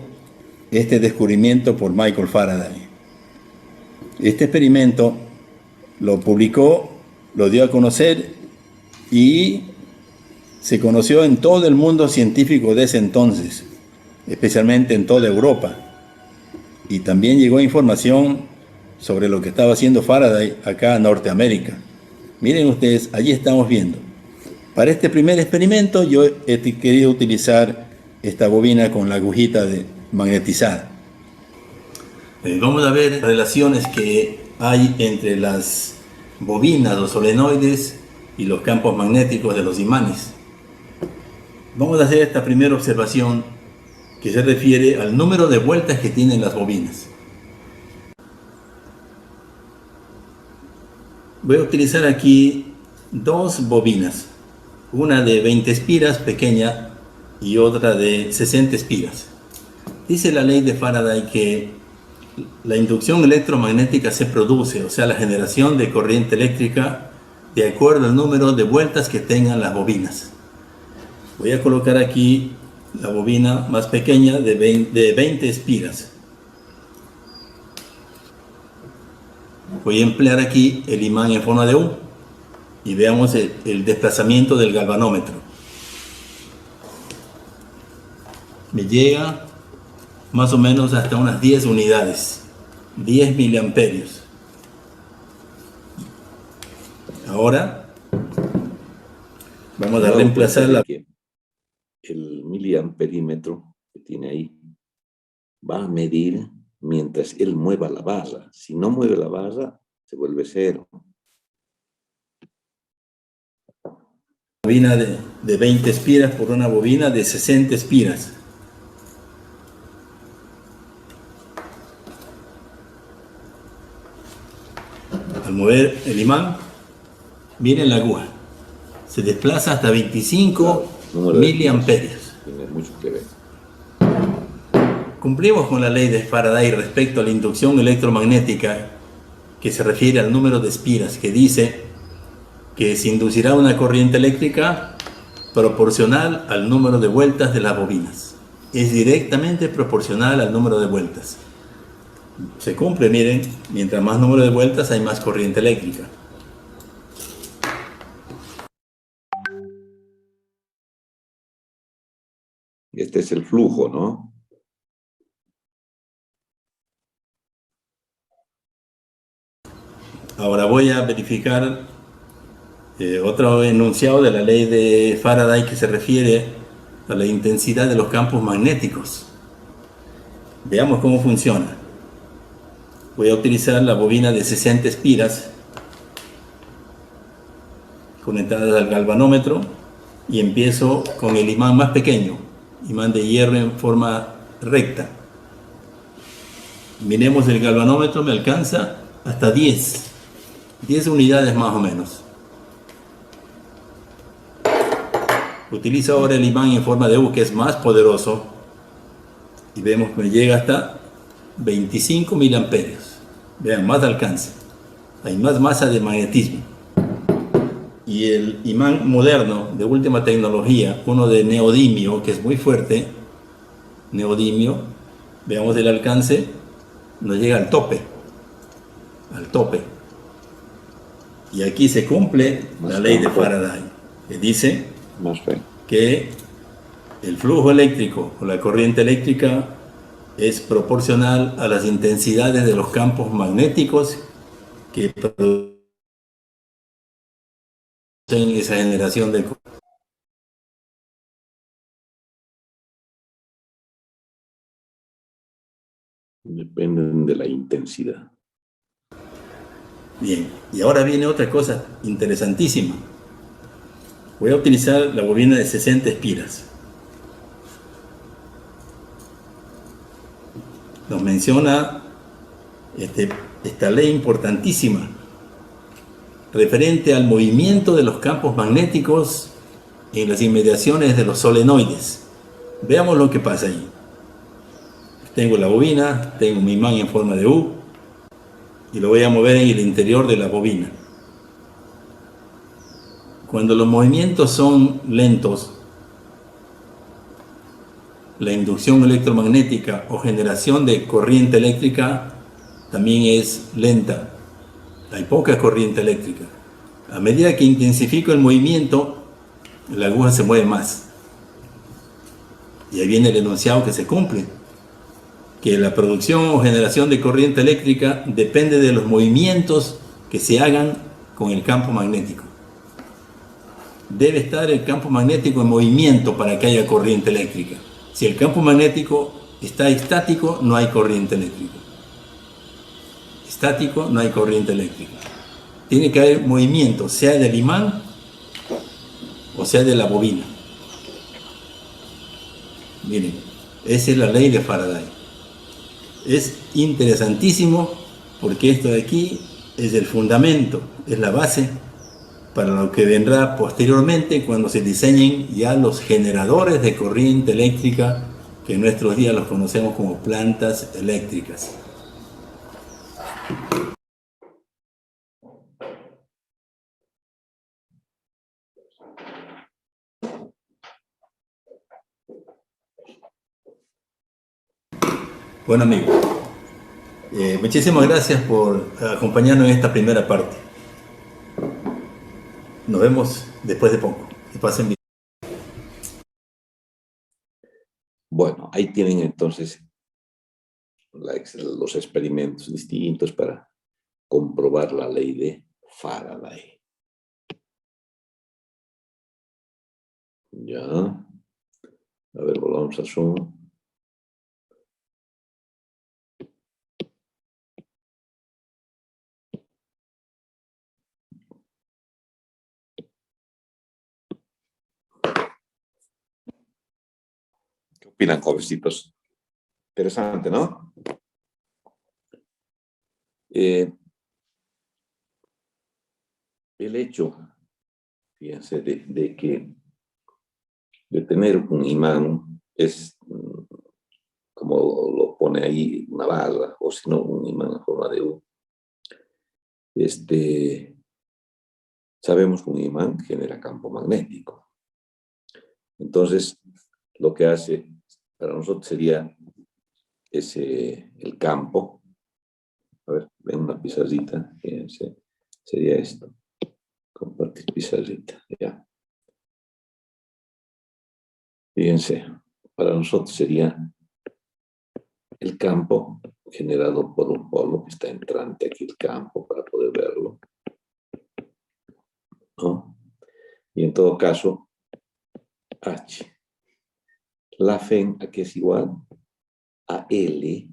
este descubrimiento por Michael Faraday. Este experimento lo publicó, lo dio a conocer y se conoció en todo el mundo científico de ese entonces, especialmente en toda Europa. Y también llegó información sobre lo que estaba haciendo Faraday acá en Norteamérica. Miren ustedes, allí estamos viendo. Para este primer experimento yo he querido utilizar esta bobina con la agujita magnetizada. Vamos a ver relaciones que hay entre las bobinas, los solenoides y los campos magnéticos de los imanes. Vamos a hacer esta primera observación que se refiere al número de vueltas que tienen las bobinas. Voy a utilizar aquí dos bobinas, una de 20 espiras pequeña y otra de 60 espiras. Dice la ley de Faraday que la inducción electromagnética se produce, o sea, la generación de corriente eléctrica, de acuerdo al número de vueltas que tengan las bobinas. Voy a colocar aquí la bobina más pequeña de 20 espiras. Voy a emplear aquí el imán en forma de U y veamos el desplazamiento del galvanómetro. Me llega más o menos hasta unas 10 unidades, 10 miliamperios. Ahora vamos a reemplazar la... El miliamperímetro que tiene ahí va a medir mientras él mueva la barra. Si no mueve la barra, se vuelve cero. Bobina de 20 espiras por una bobina de 60 espiras. Al mover el imán, miren la aguja. Se desplaza hasta 25 miliamperios. Tiene mucho que ver. cumplimos con la ley de Faraday respecto a la inducción electromagnética, que se refiere al número de espiras, que dice que se inducirá una corriente eléctrica proporcional al número de vueltas de las bobinas. Es directamente proporcional al número de vueltas. Se cumple, miren, mientras más número de vueltas hay más corriente eléctrica. Este es el flujo, ¿no? Ahora voy a verificar otro enunciado de la ley de Faraday que se refiere a la intensidad de los campos magnéticos. Veamos cómo funciona. Voy a utilizar la bobina de 60 espiras conectadas al galvanómetro y empiezo con el imán más pequeño, imán de hierro en forma recta. Miremos el galvanómetro, me alcanza hasta 10 unidades más o menos. Utilizo ahora el imán en forma de U, que es más poderoso, y vemos que me llega hasta 25 miliamperios. Vean, más alcance, hay más masa de magnetismo. Y el imán moderno de última tecnología, uno de neodimio, que es muy fuerte, neodimio, veamos el alcance, nos llega al tope. Y aquí se cumple la ley de Faraday, que dice que el flujo eléctrico o la corriente eléctrica es proporcional a las intensidades de los campos magnéticos que producen esa generación de corriente. Dependen de la intensidad. Bien, y ahora viene otra cosa interesantísima. Voy a utilizar la bobina de 60 espiras. Nos menciona esta ley importantísima referente al movimiento de los campos magnéticos en las inmediaciones de los solenoides. Veamos lo que pasa ahí. Tengo la bobina, tengo mi imán en forma de U y lo voy a mover en el interior de la bobina. Cuando los movimientos son lentos, la inducción electromagnética o generación de corriente eléctrica también es lenta. Hay poca corriente eléctrica. A medida que intensifico el movimiento, la aguja se mueve más. Y ahí viene el enunciado que se cumple, que la producción o generación de corriente eléctrica depende de los movimientos que se hagan con el campo magnético. Debe estar el campo magnético en movimiento para que haya corriente eléctrica. Si el campo magnético está estático, no hay corriente eléctrica. Estático, no hay corriente eléctrica. Tiene que haber movimiento, sea del imán o sea de la bobina. Miren, esa es la ley de Faraday. Es interesantísimo porque esto de aquí es el fundamento, es la base para lo que vendrá posteriormente cuando se diseñen ya los generadores de corriente eléctrica, que en nuestros días los conocemos como plantas eléctricas. Bueno, amigos, muchísimas gracias por acompañarnos en esta primera parte. Nos vemos después de poco. Que pasen bien. Bueno, ahí tienen entonces los experimentos distintos para comprobar la ley de Faraday. Ya. A ver, volvamos a Zoom. ¿Qué opinan, jovencitos? Interesante, ¿no? El hecho, fíjense, de tener un imán es como lo pone ahí, una barra, o si no, un imán en forma de U. Sabemos que un imán genera campo magnético. Entonces, lo que hace para nosotros sería el campo. A ver, ven una pizarrita, fíjense, sería esto. Compartir pizarrita, ya. Fíjense, para nosotros sería el campo generado por un polo que está entrante aquí, el campo, para poder verlo, ¿no? Y en todo caso, H. La Fe aquí es igual a L,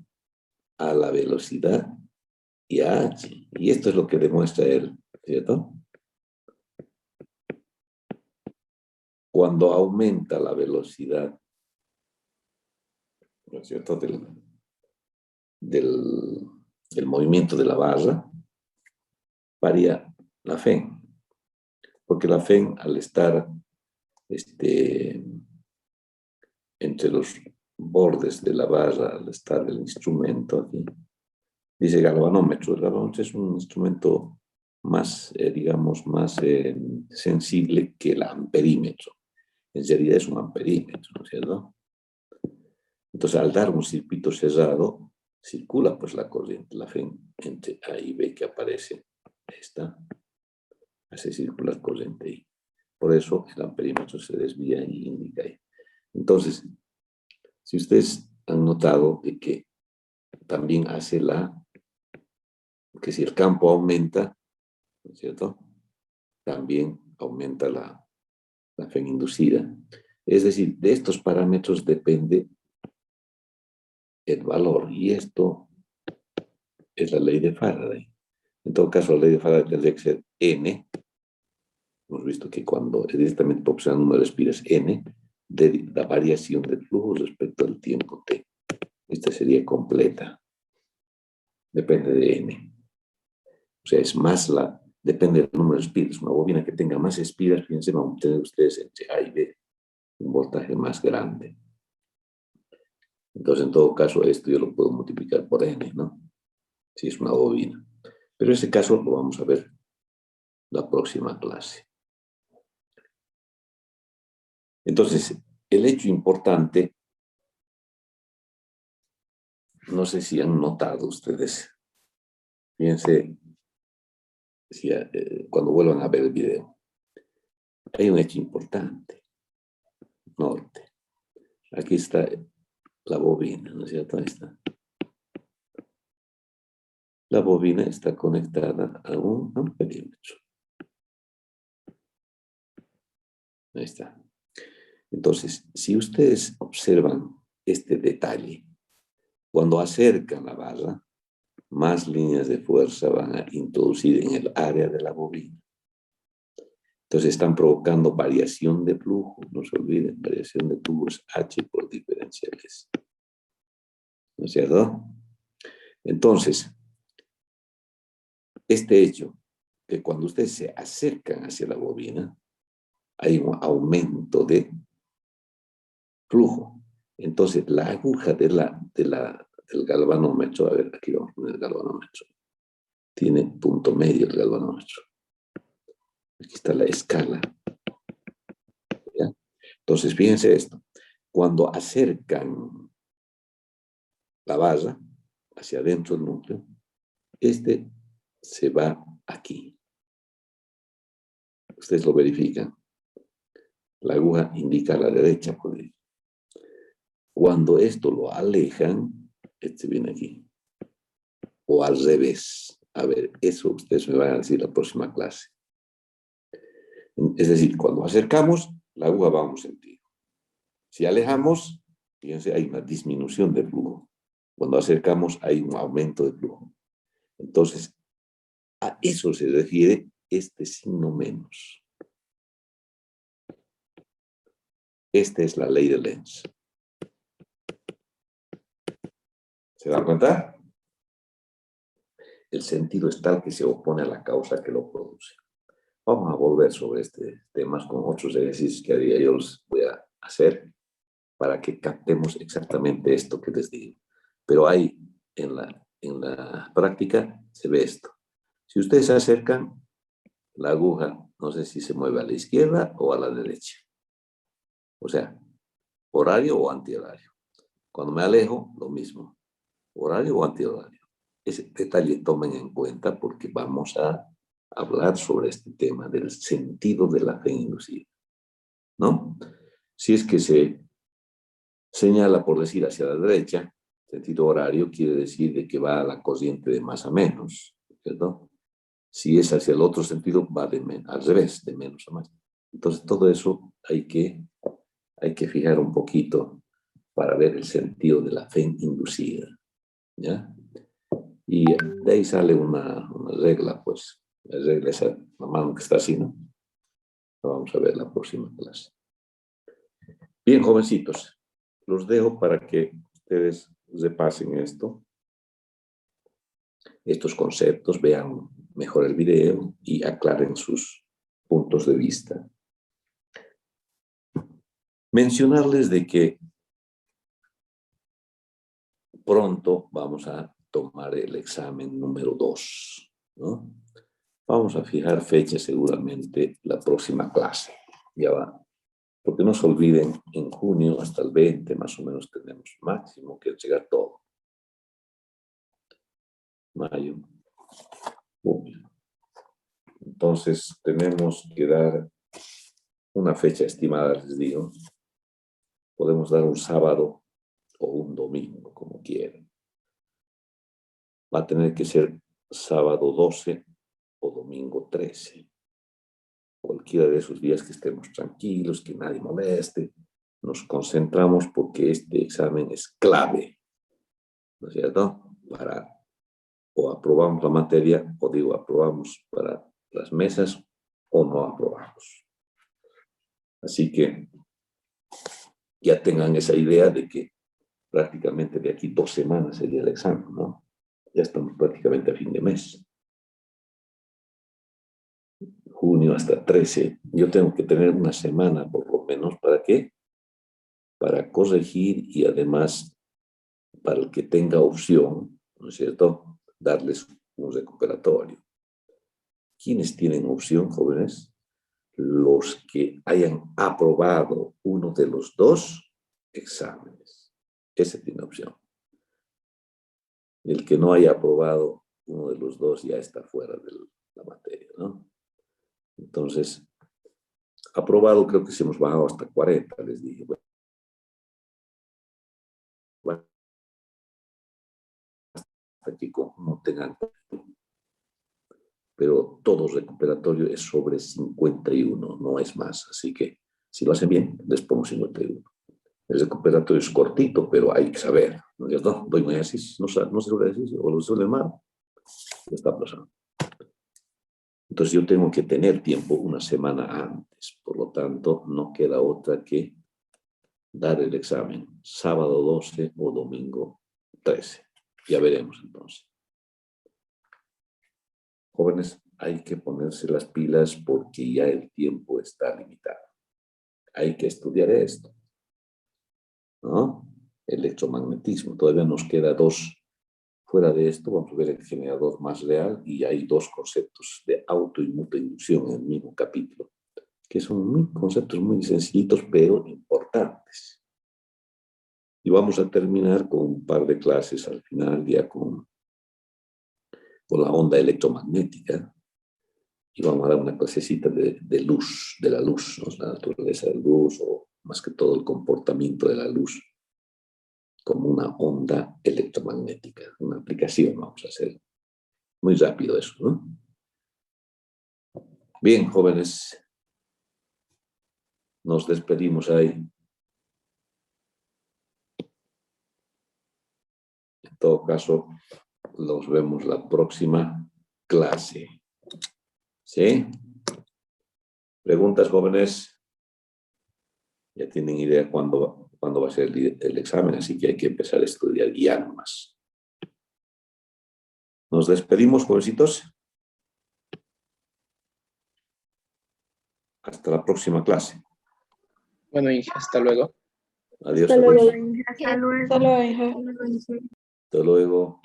a la velocidad y a H. Y esto es lo que demuestra él, ¿cierto? Cuando aumenta la velocidad, ¿no es cierto?, del movimiento de la barra, varía la Fe. Porque la Fe, al estar entre los bordes de la barra, al estar el instrumento aquí, dice galvanómetro. El galvanómetro es un instrumento más, digamos, más sensible que el amperímetro. En realidad es un amperímetro, ¿no es cierto? Entonces, al dar un circuito cerrado, circula pues la corriente, la Fe, entre A y B que aparece, esta, hace circular corriente ahí. Por eso el amperímetro se desvía y indica ahí. Entonces, si ustedes han notado de que también hace que si el campo aumenta, ¿no es cierto?, también aumenta la Fe inducida. Es decir, de estos parámetros depende el valor, y esto es la ley de Faraday. En todo caso, la ley de Faraday tendría que ser N. Hemos visto que cuando es directamente proporcional al número de espiras N, de la variación del flujo respecto al tiempo T. Esta sería completa. Depende de N. O sea, es más depende del número de espiras. Una bobina que tenga más espiras, fíjense, van a obtener ustedes entre A y B un voltaje más grande. Entonces, en todo caso, esto yo lo puedo multiplicar por N, ¿no? Si es una bobina. Pero ese caso lo vamos a ver la próxima clase. Entonces, el hecho importante, no sé si han notado ustedes, fíjense, cuando vuelvan a ver el video, hay un hecho importante, norte. Aquí está la bobina, ¿no es cierto? Ahí está. La bobina está conectada a un amperímetro. Ahí está. Entonces, si ustedes observan este detalle, cuando acercan la barra, más líneas de fuerza van a introducir en el área de la bobina. Entonces están variación de flujo. No se olviden, variación de flujo es H por diferencial S. ¿No es cierto? Entonces, este hecho, que cuando ustedes se acercan hacia la bobina, hay un aumento de flujo. Entonces, la aguja del galvanómetro, a ver, aquí vamos a poner el galvanómetro, tiene punto medio el galvanómetro. Aquí está la escala. ¿Ya? Entonces, fíjense esto. Cuando acercan la barra hacia adentro del núcleo, se va aquí. Ustedes lo verifican. La aguja indica a la derecha. Cuando esto lo alejan, viene aquí. O al revés. A ver, eso ustedes me van a decir la próxima clase. Es decir, cuando acercamos, la aguja va a un sentido. Si alejamos, fíjense, hay una disminución de flujo. Cuando acercamos, hay un aumento de flujo. Entonces, a eso se refiere este signo menos. Esta es la ley de Lenz. ¿Se dan cuenta? El sentido es tal que se opone a la causa que lo produce. Vamos a volver sobre este tema con otros ejercicios que yo les voy a hacer para que captemos exactamente esto que les digo. Pero hay, en la práctica, se ve esto. Si ustedes se acercan, la aguja, no sé si se mueve a la izquierda o a la derecha. O sea, horario o antihorario. Cuando me alejo, lo mismo. Horario o antihorario. Ese detalle tomen en cuenta porque vamos a hablar sobre este tema del sentido de la fe inducida, ¿no? Si es que se señala, por decir, hacia la derecha, sentido horario quiere decir de que va a la corriente de más a menos, ¿cierto? Si es hacia el otro sentido, va al revés, de menos a más. Entonces, todo eso hay que fijar un poquito para ver el sentido de la fe inducida, ¿ya? Y de ahí sale una regla, pues. La regla es la mano que está así, ¿no? Lo vamos a ver la próxima clase. Bien, jovencitos, los dejo para que ustedes repasen estos conceptos, vean mejor el video y aclaren sus puntos de vista. Mencionarles de que pronto vamos a tomar el examen número 2, ¿no? Vamos a fijar fecha seguramente la próxima clase. Ya va. Porque no se olviden, en junio hasta el 20 más o menos tenemos máximo que llegar todo. Mayo, junio. Entonces tenemos que dar una fecha estimada, les digo. Podemos dar un sábado o un domingo, como quieran. Va a tener que ser sábado 12 o domingo 13. Cualquiera de esos días que estemos tranquilos, que nadie moleste, nos concentramos porque este examen es clave, ¿no es cierto? O aprobamos la materia, o digo, aprobamos para las mesas, o no aprobamos. Así que ya tengan esa idea de que prácticamente de aquí 2 semanas sería el examen, ¿no? Ya estamos prácticamente a fin de mes. Junio hasta 13. Yo tengo que tener una semana por lo menos, ¿para qué? Para corregir y además para el que tenga opción, ¿no es cierto?, darles un recuperatorio. ¿Quiénes tienen opción, jóvenes? Los que hayan aprobado uno de los 2 exámenes. Ese tiene opción. El que no haya aprobado uno de los 2 ya está fuera de la materia, ¿no? Entonces, aprobado creo que se hemos bajado hasta 40, les dije. Bueno, hasta que no tengan, pero todo recuperatorio es sobre 51, no es más. Así que si lo hacen bien, les pongo 51. El recuperatorio es cortito, pero hay que saber, ¿no es cierto? Doy un ejercicio, no sé el ejercicio, o lo suele mal, ya está pasando. Entonces yo tengo que tener tiempo una semana antes, por lo tanto no queda otra que dar el examen sábado 12 o domingo 13. Ya veremos entonces. Jóvenes, hay que ponerse las pilas porque ya el tiempo está limitado. Hay que estudiar esto, ¿no? Electromagnetismo, todavía nos queda 2. Fuera de esto, vamos a ver el generador más real y hay 2 conceptos de auto y mutua inducción en el mismo capítulo, que son conceptos muy sencillitos, pero importantes. Y vamos a terminar con un par de clases al final, ya con la onda electromagnética. Y vamos a dar una clasecita de luz, de la luz, ¿no? La naturaleza de la luz, o más que todo el comportamiento de la luz, como una onda electromagnética, una aplicación, vamos a hacer. Muy rápido eso, ¿no? Bien, jóvenes, nos despedimos ahí. En todo caso, nos vemos la próxima clase. ¿Sí? ¿Preguntas, jóvenes? Ya tienen idea cuándo va a ser el examen, así que hay que empezar a estudiar ya nomás. Nos despedimos, jovencitos. Hasta la próxima clase. Bueno, y hasta luego. Adiós. Hasta luego. Adiós. Hasta luego. Hasta luego.